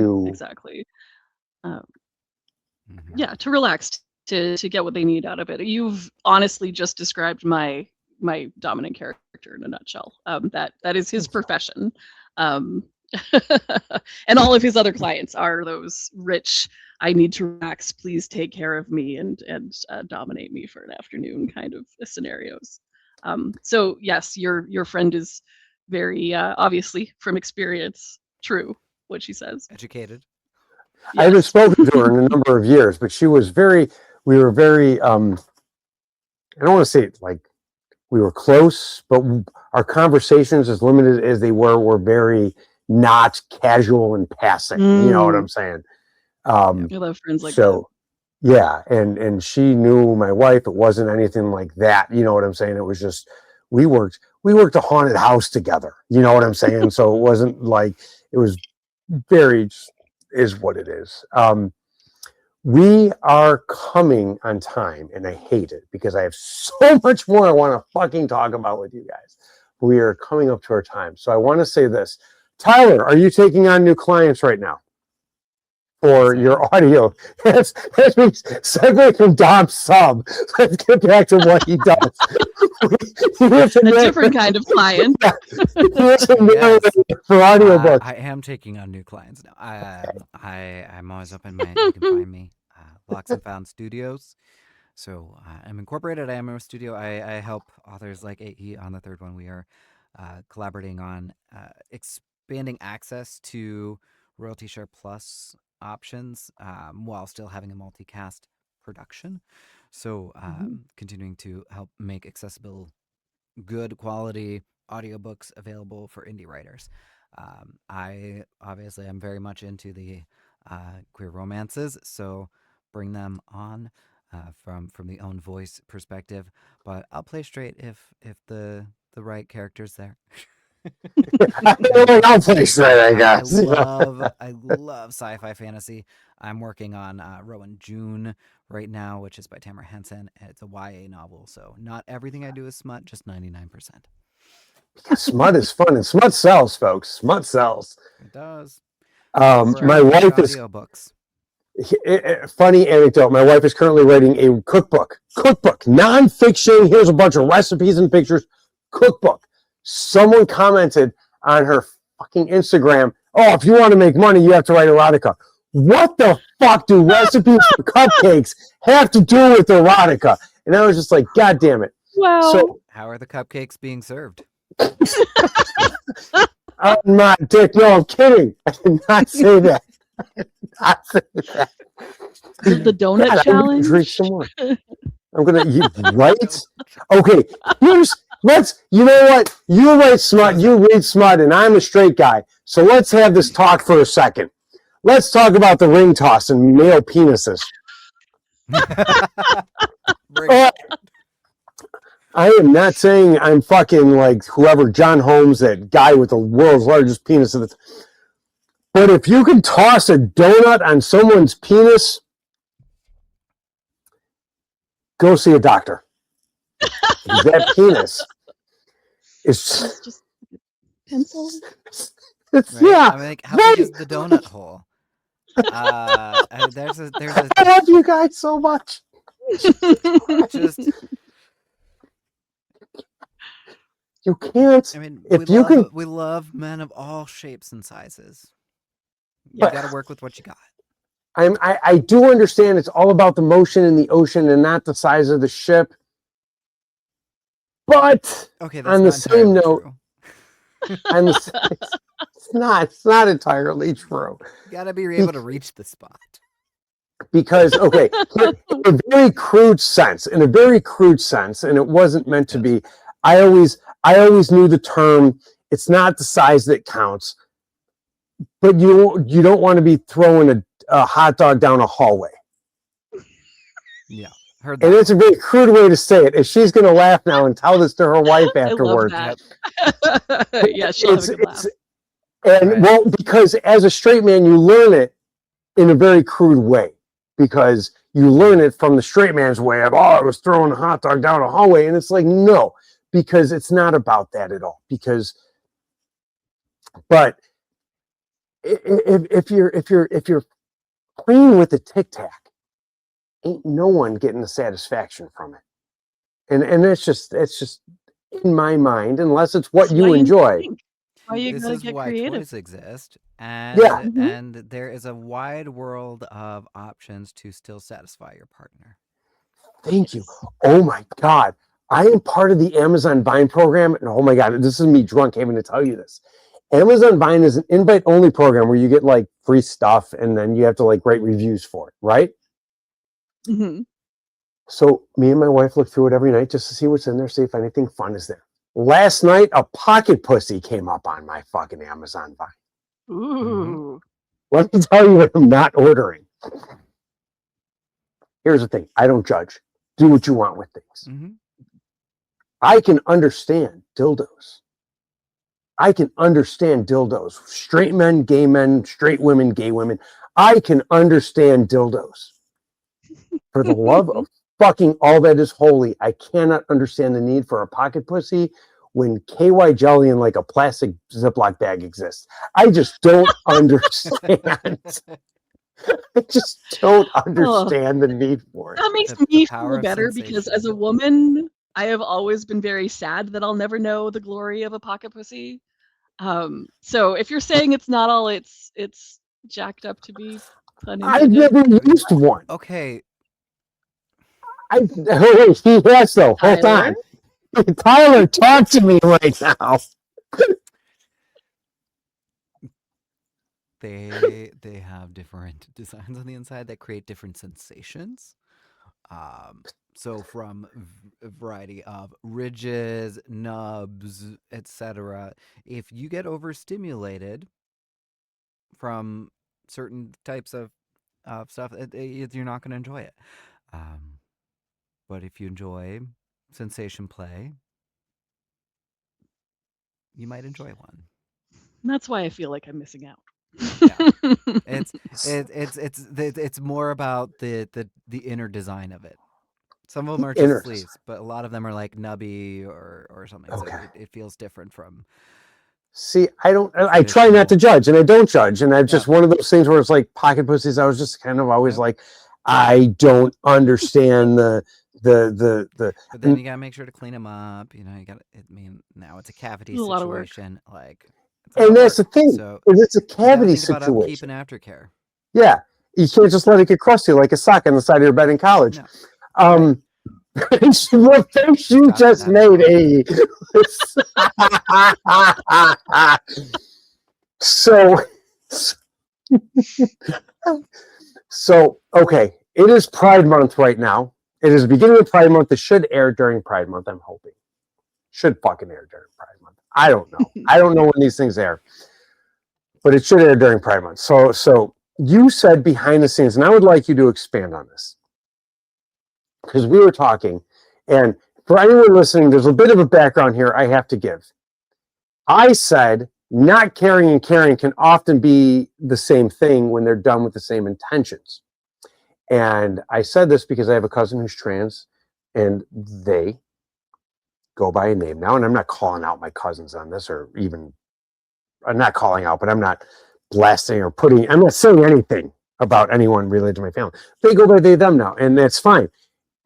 To relax, to get what they need out of it. You've honestly just described my dominant character in a nutshell. That is his profession, and all of his other clients are those rich, I need to relax, please take care of me and dominate me for an afternoon kind of scenarios. So yes, your friend is very obviously from experience true what she says. Educated. Yes. I haven't spoken to her in a number of years, but we were very I don't want to say it like we were close, but our conversations, as limited as they were very not casual and passing. You know what I'm saying? I love friends like that. So yeah, and she knew my wife. It wasn't anything like that. You know what I'm saying? It was just we worked a haunted house together. You know what I'm saying? So it wasn't like it was very is what it is. We are coming on time, and I hate it because I have so much more I want to fucking talk about with you guys. We are coming up to our time. So I want to say this. Tyler, are you taking on new clients right now for your audio? That's segue from Dom Sub. Let's get back to what he does. A different kind of client. Yes. For audiobook. I am taking on new clients now. I'm always open. You can find me Lox and Found Studios. So I'm incorporated. I am a studio. I help authors like AE on the third one. We are collaborating on expanding access to Royalty Share Plus options while still having a multicast production. So continuing to help make accessible, good quality audiobooks available for indie writers. I obviously am very much into the queer romances, so bring them on from the own voice perspective. But I'll play straight if the right character's there. I'll play straight, I guess. I love sci-fi fantasy. I'm working on Rowan June right now, which is by Tamara Henson. It's a YA novel, so not everything I do is smut, just 99%. Smut is fun, and smut sells, folks. Smut sells. It does. My wife is audiobooks. Funny anecdote. My wife is currently writing a cookbook, nonfiction. Here's a bunch of recipes and pictures. Cookbook. Someone commented on her fucking Instagram, "Oh, if you want to make money, you have to write erotica." What the fuck do recipes for cupcakes have to do with erotica? And I was just like, God damn it. Wow. So, how are the cupcakes being served? I'm not Dick. No, I'm kidding. I did not say that. Is it the donut God, challenge? Drink some more. I'm gonna right. Okay, you know what? You write smut, you read smut, and I'm a straight guy. So let's have this talk for a second. Let's talk about the ring toss and male penises. I am not saying I'm fucking like whoever John Holmes, that guy with the world's largest penis. But if you can toss a donut on someone's penis, go see a doctor. That penis is just pencil. It's, right? yeah. I mean, like, how big is the donut hole? There's a. I love you guys so much. Just. You can't. I mean, we love men of all shapes and sizes. You But- got to work with what you got. I do understand it's all about the motion in the ocean and not the size of the ship. But Okay, that's on the same note, true. it's not entirely true. You got to be able to reach the spot. Because okay, in a very crude sense, and it wasn't meant to be. I always knew the term. It's not the size that counts, but you don't want to be throwing a hot dog down a hallway. Yeah, heard that. And it's a very crude way to say it. And she's going to laugh now and tell this to her wife afterwards. I love that. Yeah, she'll have a good laugh. And Right. well, because as a straight man, you learn it in a very crude way, because you learn it from the straight man's way of, I was throwing a hot dog down a hallway. And it's like, no, because it's not about that at all. But if you're playing with the tic tac, ain't no one getting the satisfaction from it. And it's just in my mind, unless it's what you enjoy. Why you This gotta is get why creative? toys exist, and Yeah. and there is a wide world of options to still satisfy your partner. Thank you. Oh my God. I am part of the Amazon Vine program. And oh my God, this is me drunk having to tell you this. Amazon Vine is an invite only program where you get like free stuff and then you have to like write reviews for it, right? Mm-hmm. So me and my wife look through it every night just to see what's in there, see if anything fun is there. Last night, a pocket pussy came up on my fucking Amazon Vine. Ooh. Let me tell you what I'm not ordering. Here's the thing. I don't judge. Do what you want with things. I can understand dildos. I can understand dildos. Straight men, straight women, gay women. I can understand dildos. For the love of fucking all that is holy, I cannot understand the need for a pocket pussy when KY jelly in like a plastic Ziploc bag exists. I just don't understand. I just don't understand the need for it. That makes me feel better because as a woman, I have always been very sad that I'll never know the glory of a pocket pussy. So if you're saying it's not all it's jacked up to be, I've never used one. Okay. Wait, he has though. Hold Tyler? on. Tyler, talk to me right now. They have different designs on the inside that create different sensations. So from a variety of ridges, nubs, etc. If you get overstimulated from certain types of stuff, you're not going to enjoy it. But if you enjoy sensation play, you might enjoy one. That's why I feel like I'm missing out. Yeah. It's more about the inner design of it. Some of them are just sleeves, but a lot of them are like nubby or something. Okay. So it feels different from. See, I try not to judge, and I don't judge, and I'm just one of those things where it's like pocket pussies. I was just kind of always like, I don't understand the. But then you gotta make sure to clean them up. You know, you got. I mean, now it's a cavity situation. Like, and that's the thing. So it's a cavity situation. About keeping aftercare. Yeah, you can't just let it get crusty like a sock on the side of your bed in college. No. What face you just made, A. So okay, it is Pride Month right now. It is the beginning of Pride Month. It should air during Pride Month, I'm hoping. Should fucking air during Pride Month. I don't know. I don't know when these things air. But it should air during Pride Month. So you said behind the scenes, and I would like you to expand on this. Because we were talking, and for anyone listening, there's a bit of a background here I have to give. I said not caring and caring can often be the same thing when they're done with the same intentions. And I said this because I have a cousin who's trans, and they go by a name now. And I'm not calling out my cousins on this, or even, I'm not calling out, but I'm not blasting or I'm not saying anything about anyone related to my family. They go by they, them now, and that's fine.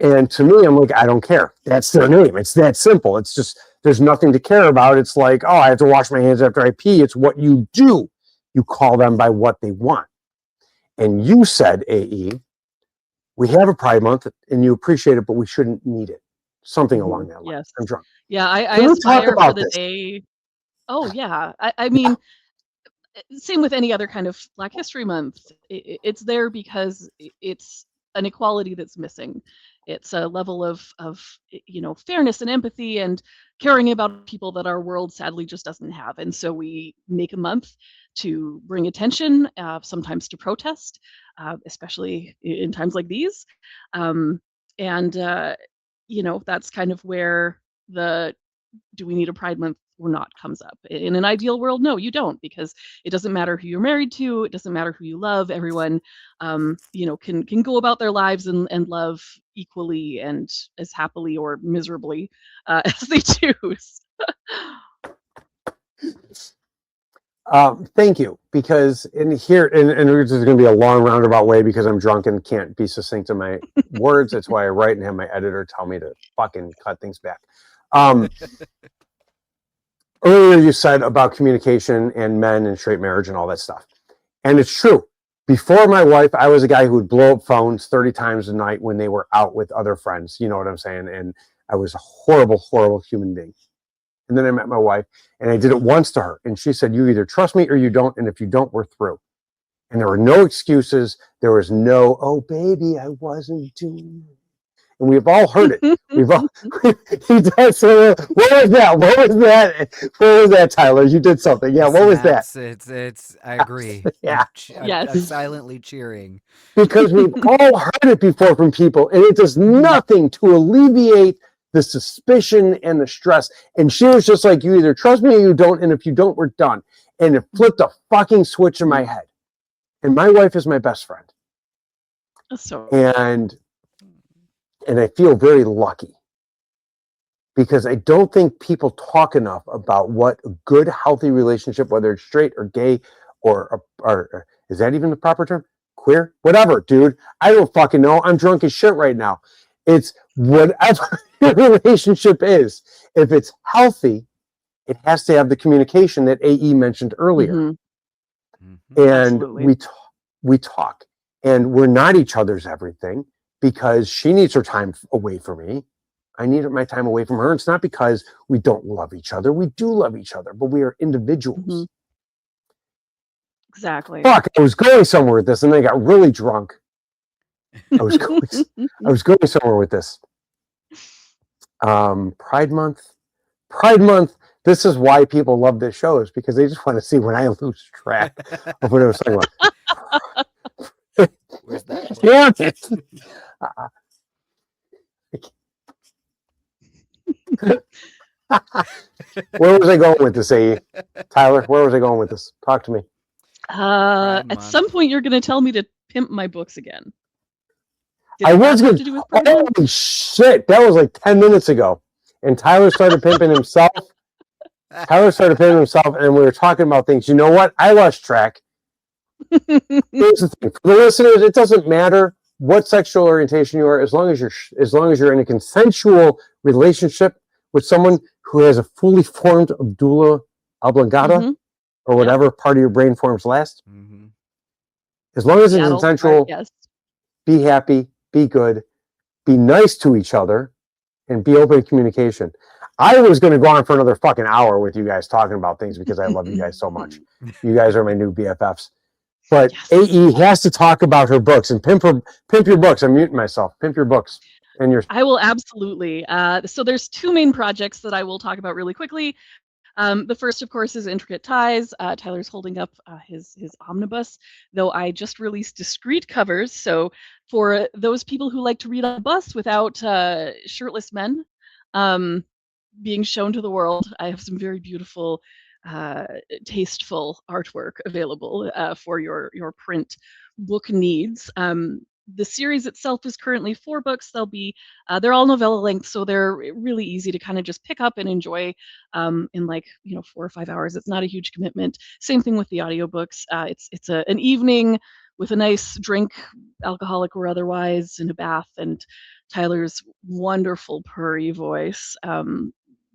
And to me, I'm like, I don't care. That's their name. It's that simple. It's just, there's nothing to care about. It's like, oh, I have to wash my hands after I pee. It's what you do. You call them by what they want. And you said, AE, we have a Pride Month and you appreciate it, but we shouldn't need it. Something along that line. Yes. I'm drunk. Yeah, I aspire for the day. Oh, yeah. I mean, same with any other kind of Black History Month. It's there because it's an equality that's missing. It's a level of fairness and empathy and caring about people that our world sadly just doesn't have. And so we make a month to bring attention, sometimes to protest, especially in times like these. That's kind of where the do we need a Pride Month or not comes up. In an ideal world, no, you don't, because it doesn't matter who you're married to. It doesn't matter who you love. Everyone, can go about their lives and love equally and as happily or miserably as they choose. Thank you, because in here, and this is going to be a long roundabout way because I'm drunk and can't be succinct in my words. That's why I write and have my editor tell me to fucking cut things back. Earlier you said about communication and men and straight marriage and all that stuff. And it's true. Before my wife, I was a guy who would blow up phones 30 times a night when they were out with other friends. You know what I'm saying? And I was a horrible, horrible human being. And then I met my wife and I did it once to her. And she said, you either trust me or you don't. And if you don't, we're through. And there were no excuses. There was no, oh, baby, I wasn't doing it. and we've all heard it. We've all he does. So, what was that? What was that? What was that, Tyler? You did something. Yeah, what was that? It's I agree. Yeah, I'm Yes. silently cheering. because we've all heard it before from people, and it does nothing to alleviate the suspicion and the stress. And she was just like, you either trust me or you don't, and if you don't, we're done. And it flipped a fucking switch in my head. And my wife is my best friend. So And I feel very lucky because I don't think people talk enough about what a good, healthy relationship, whether it's straight or gay or is that even the proper term? Queer? Whatever, dude. I don't fucking know. I'm drunk as shit right now. It's whatever your relationship is. If it's healthy, it has to have the communication that AE mentioned earlier. Mm-hmm. And Absolutely. we talk, and we're not each other's everything because she needs her time away from me. I need my time away from her. It's not because we don't love each other. We do love each other, but we are individuals. Mm-hmm. Exactly. Fuck, I was going somewhere with this, and then I got really drunk. I was going somewhere with this. Pride Month. This is why people love this show, is because they just want to see when I lose track of what I was talking about. Where's that? Damn it. Where was I going with this, AE? Tyler, where was I going with this? Talk to me. At some point, you're going to tell me to pimp my books again. I was going to do with Pride Month? Holy shit, that was like 10 minutes ago. And Tyler started pimping himself. And we were talking about things. You know what? I lost track. Here's the thing. For the listeners, it doesn't matter what sexual orientation you are, as long as you're in a consensual relationship with someone who has a fully formed medulla oblongata, or whatever part of your brain forms last. As long as it's consensual, yes. Be happy, be good, be nice to each other, and be open in communication. I was going to go on for another fucking hour with you guys talking about things because I love you guys so much. You guys are my new BFFs. But yes. AE has to talk about her books and pimp your books. I'm muting myself. Pimp your books. And your. I will absolutely. So there's two main projects that I will talk about really quickly. The first, of course, is Intricate Ties. Tyler's holding up his omnibus, though I just released discrete covers. So for those people who like to read on a bus without shirtless men being shown to the world, I have some very beautiful, tasteful artwork available for your print book needs. The series itself is currently 4 books. They're all novella length, so they're really easy to kind of just pick up and enjoy in 4 or 5 hours. It's not a huge commitment. Same thing with the audiobooks. It's an evening with a nice drink, alcoholic or otherwise, in a bath, and Tyler's wonderful purry voice,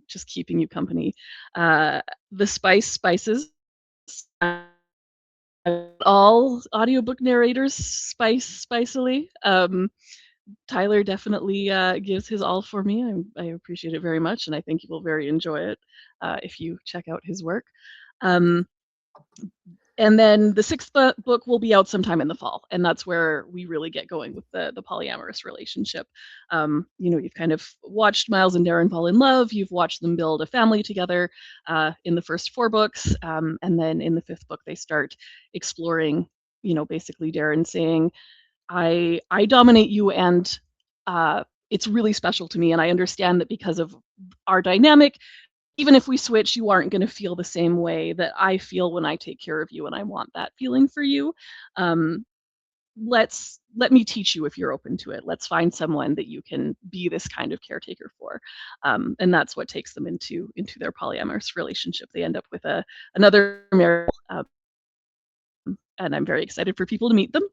just keeping you company. The spices. All audiobook narrators spicily. Tyler definitely gives his all for me. I appreciate it very much, and I think you will very enjoy it if you check out his work. And then the 6th book will be out sometime in the fall, and that's where we really get going with the polyamorous relationship. You've kind of watched Miles and Darren fall in love. You've watched them build a family together in the first 4 books, and then in the 5th book they start exploring. Basically Darren saying, "I dominate you, and it's really special to me, and I understand that because of our dynamic, even if we switch, you aren't going to feel the same way that I feel when I take care of you, and I want that feeling for you. Let me teach you if you're open to it. Let's find someone that you can be this kind of caretaker for." And that's what takes them into their polyamorous relationship. They end up with another marriage, and I'm very excited for people to meet them.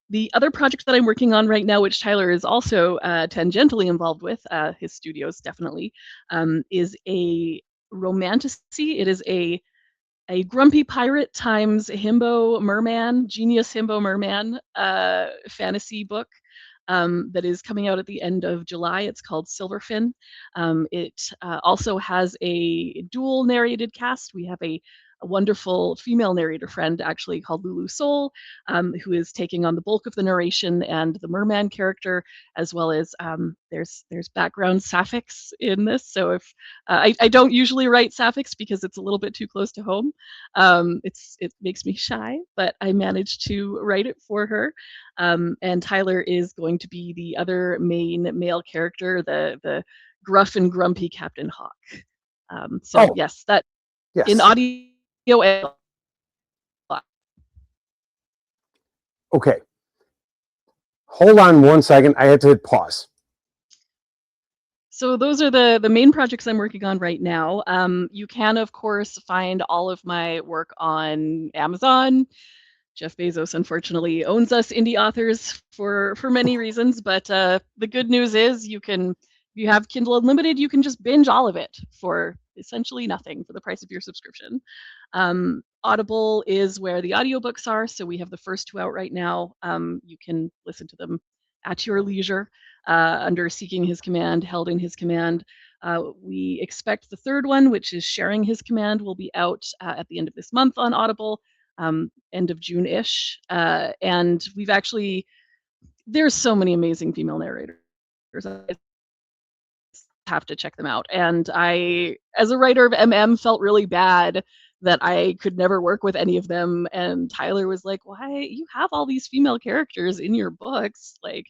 The other project that I'm working on right now, which Tyler is also tangentially involved with, his studios definitely, is a romantasy. It is a grumpy pirate times himbo merman, genius himbo merman fantasy book that is coming out at the end of July. It's called Silverfin. It also has a dual narrated cast. We have a wonderful female narrator friend, actually called Lulu Soul, who is taking on the bulk of the narration and the merman character, as well as there's background sapphics in this. So if I don't usually write sapphics because it's a little bit too close to home, it makes me shy, but I managed to write it for her. And Tyler is going to be the other main male character, the gruff and grumpy Captain Hawk. So yes, that in Yes. audio and Okay. Hold on one second. I had to hit pause. so those are the main projects I'm working on right now. You can, of course, find all of my work on Amazon. Jeff Bezos, unfortunately, owns us indie authors for many reasons, but the good news is if you have Kindle Unlimited, you can just binge all of it for essentially nothing for the price of your subscription. Audible is where the audiobooks are, so we have the first 2 out right now. You can listen to them at your leisure under Seeking His Command, Held in His Command. We expect the third one, which is Sharing His Command, will be out at the end of this month on Audible, end of June-ish. And there's so many amazing female narrators. I have to check them out. And I, as a writer of MM, felt really bad that I could never work with any of them. And Tyler was like, why? You have all these female characters in your books. Like,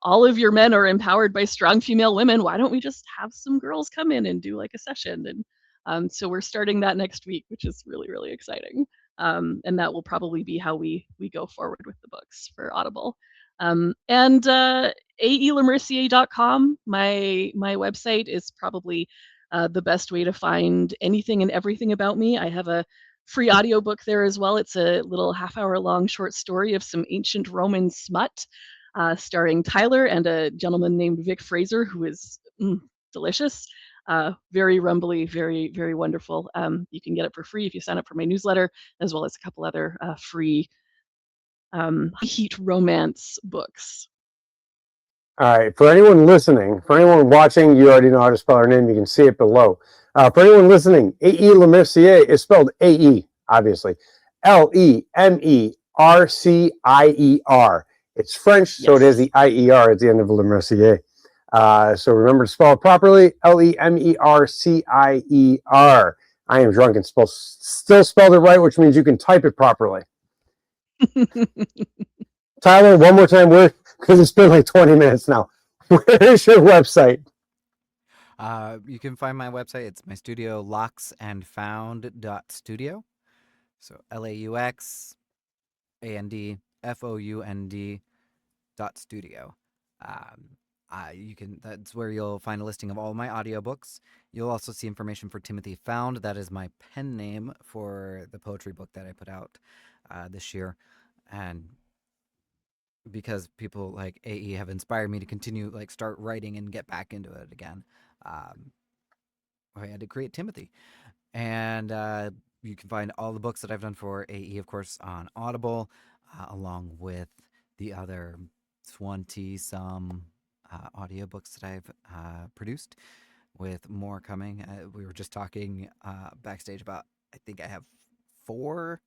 all of your men are empowered by strong female women. Why don't we just have some girls come in and do like a session? And so we're starting that next week, which is really, really exciting. And that will probably be how we go forward with the books for Audible. And aelemercier.com, my website, is probably the best way to find anything and everything about me. I have a free audiobook there as well. It's a little half-hour long short story of some ancient Roman smut, starring Tyler and a gentleman named Vic Fraser, who is delicious. Very rumbly, very, very wonderful. You can get it for free if you sign up for my newsletter, as well as a couple other free heat romance books. All right. For anyone listening, for anyone watching, you already know how to spell her name. You can see it below. For anyone listening, A.E. LeMercier is spelled A-E, obviously. L-E-M-E-R-C-I-E-R. It's French, so it has the I-E-R at the end of LeMercier. So remember to spell it properly, L-E-M-E-R-C-I-E-R. I am drunk and still spelled it right, which means you can type it properly. Tyler, one more time, because it's been like 20 minutes now. Where is your website? You can find my website. It's my studio, lauxandfound.studio. So LAUXANDFOUND.studio. That's where you'll find a listing of all my audiobooks. You'll also see information for Timothy Found. That is my pen name for the poetry book that I put out this year. And because people like AE have inspired me to continue, start writing and get back into it again, I had to create Timothy. And you can find all the books that I've done for AE, of course, on Audible, along with the other 20-some audiobooks that I've produced, with more coming. We were just talking backstage about, I think I have 4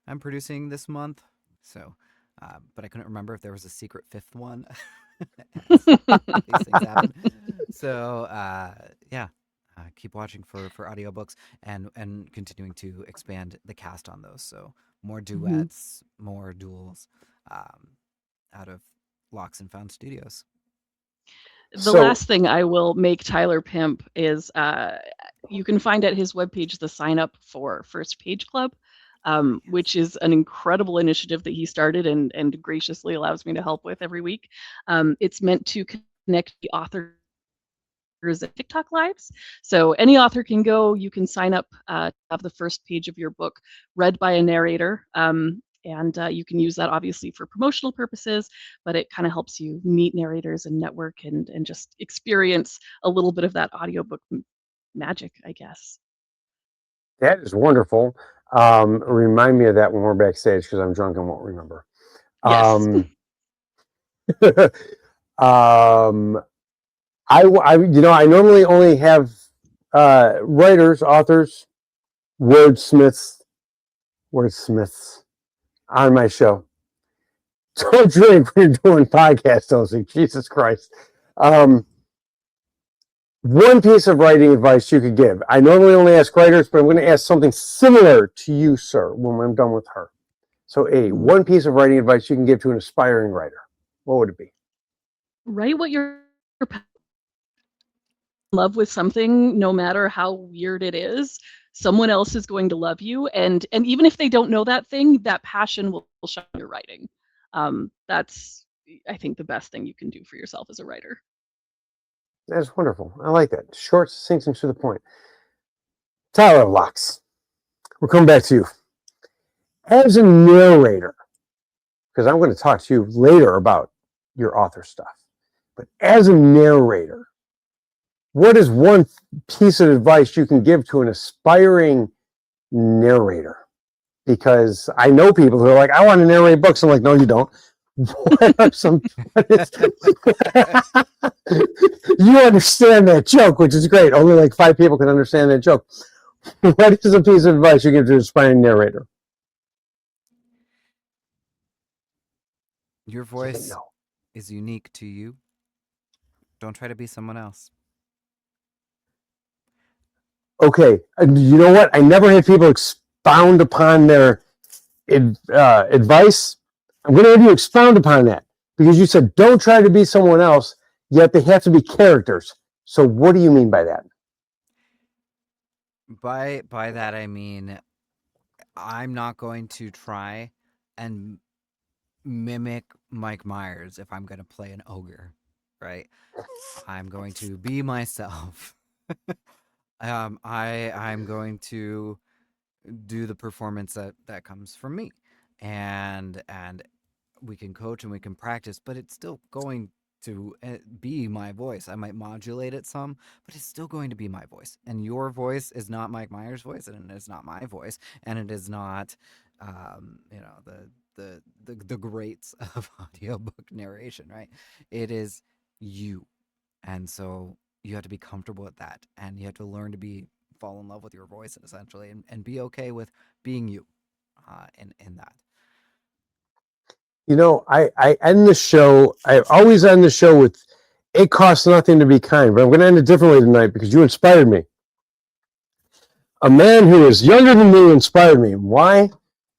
I'm producing this month. So, but I couldn't remember if there was a secret 5th one. These things happen. So, yeah. Keep watching for audiobooks and continuing to expand the cast on those. So more duets, more duels out of Laux and Found Studios. The last thing I will make Tyler pimp is you can find at his webpage the sign up for First Page Club, which is an incredible initiative that he started and graciously allows me to help with every week. It's meant to connect the author and TikTok lives. So any author can go, you can sign up to have the first page of your book read by a narrator. And you can use that obviously for promotional purposes, but it kind of helps you meet narrators and network and just experience a little bit of that audiobook magic, I guess. That is wonderful. Remind me of that when we're backstage, because I'm drunk and won't remember. Yes. I normally only have writers, authors, wordsmiths wordsmiths on my show. Don't drink when you're doing podcasts, Elsie. Jesus Christ. One piece of writing advice you could give. I normally only ask writers, but I'm going to ask something similar to you, sir, when I'm done with her. So, one piece of writing advice you can give to an aspiring writer. What would it be? Write what you're in love with something, no matter how weird it is. Someone else is going to love you, and even if they don't know that thing, that passion will shine in your writing. That's, I think, the best thing you can do for yourself as a writer. That's wonderful. I like that. Short, succinct, and to the point. Tyler Laux, we're coming back to you. As a narrator, because I'm going to talk to you later about your author stuff, but as a narrator, what is one piece of advice you can give to an aspiring narrator? Because I know people who are like, I want to narrate books. I'm like, no, you don't. What are some? You understand that joke, which is great. Only like 5 people can understand that joke. What is a piece of advice you give to an aspiring narrator? Your voice is unique to you. Don't try to be someone else. Okay, you know what? I never had people expound upon their advice. I'm going to have you expound upon that, because you said don't try to be someone else, yet they have to be characters. So what do you mean by that? By that I mean I'm not going to try and mimic Mike Myers if I'm going to play an ogre, right? I'm going to be myself. I'm going to do the performance that comes from me, and we can coach and we can practice, but it's still going to be my voice. I might modulate it some, but it's still going to be my voice. And your voice is not Mike Myers' voice, and it is not my voice, and it is not, the greats of audiobook narration, right? It is you, and so you have to be comfortable with that, and you have to learn to fall in love with your voice, essentially, and be okay with being you, in that. You know, I end the show. I always end the show with, "It costs nothing to be kind," but I'm going to end it differently tonight because you inspired me. A man who is younger than me inspired me. Why?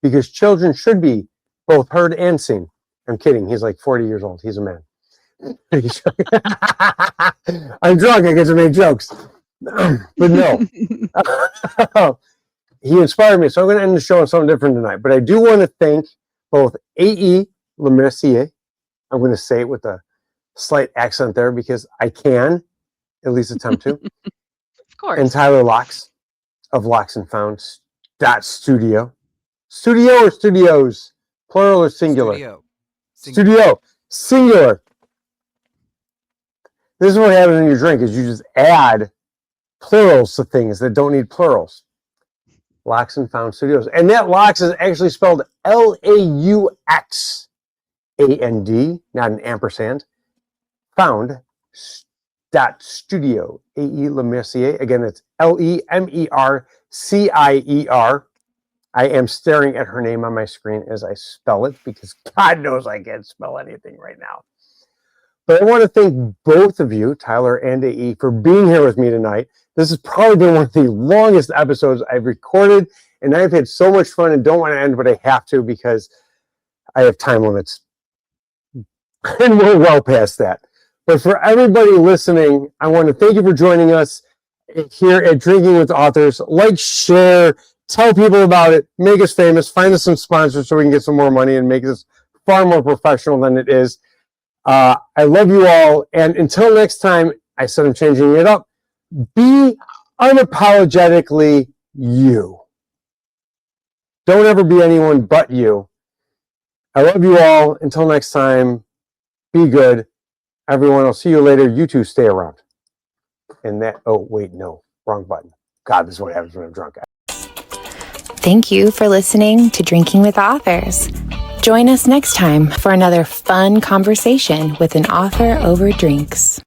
Because children should be both heard and seen. I'm kidding. He's like 40 years old. He's a man. I'm drunk. I get to make jokes. But no. He inspired me. So I'm going to end the show on something different tonight. But I do want to thank both A.E. LeMercier. I'm going to say it with a slight accent there because I can at least attempt to. Of course. And Tyler Laux of Laux and Found .studio. Studio or studios? Plural or singular? Studio. Singular. This is what happens when you drink, is you just add plurals to things that don't need plurals. Laux and Found Studios. And that Laux is actually spelled L-A-U-X-A-N-D, not an ampersand. Found .studio. A.E. LeMercier. Again, it's L-E-M-E-R-C-I-E-R. I am staring at her name on my screen as I spell it because God knows I can't spell anything right now. But I want to thank both of you, Tyler and A.E., for being here with me tonight. This has probably been one of the longest episodes I've recorded, and I've had so much fun and don't want to end, but I have to because I have time limits. And we're well past that. But for everybody listening, I want to thank you for joining us here at Drinking with Authors. Like, share, tell people about it, make us famous, find us some sponsors so we can get some more money and make this far more professional than it is. I love you all. And until next time, I said I'm changing it up. Be unapologetically you. Don't ever be anyone but you. I love you all. Until next time, be good. Everyone, I'll see you later. You two stay around. And that, oh, wait, no, wrong button. God, this is what happens when I'm drunk. Thank you for listening to Drinking with Authors. Join us next time for another fun conversation with an author over drinks.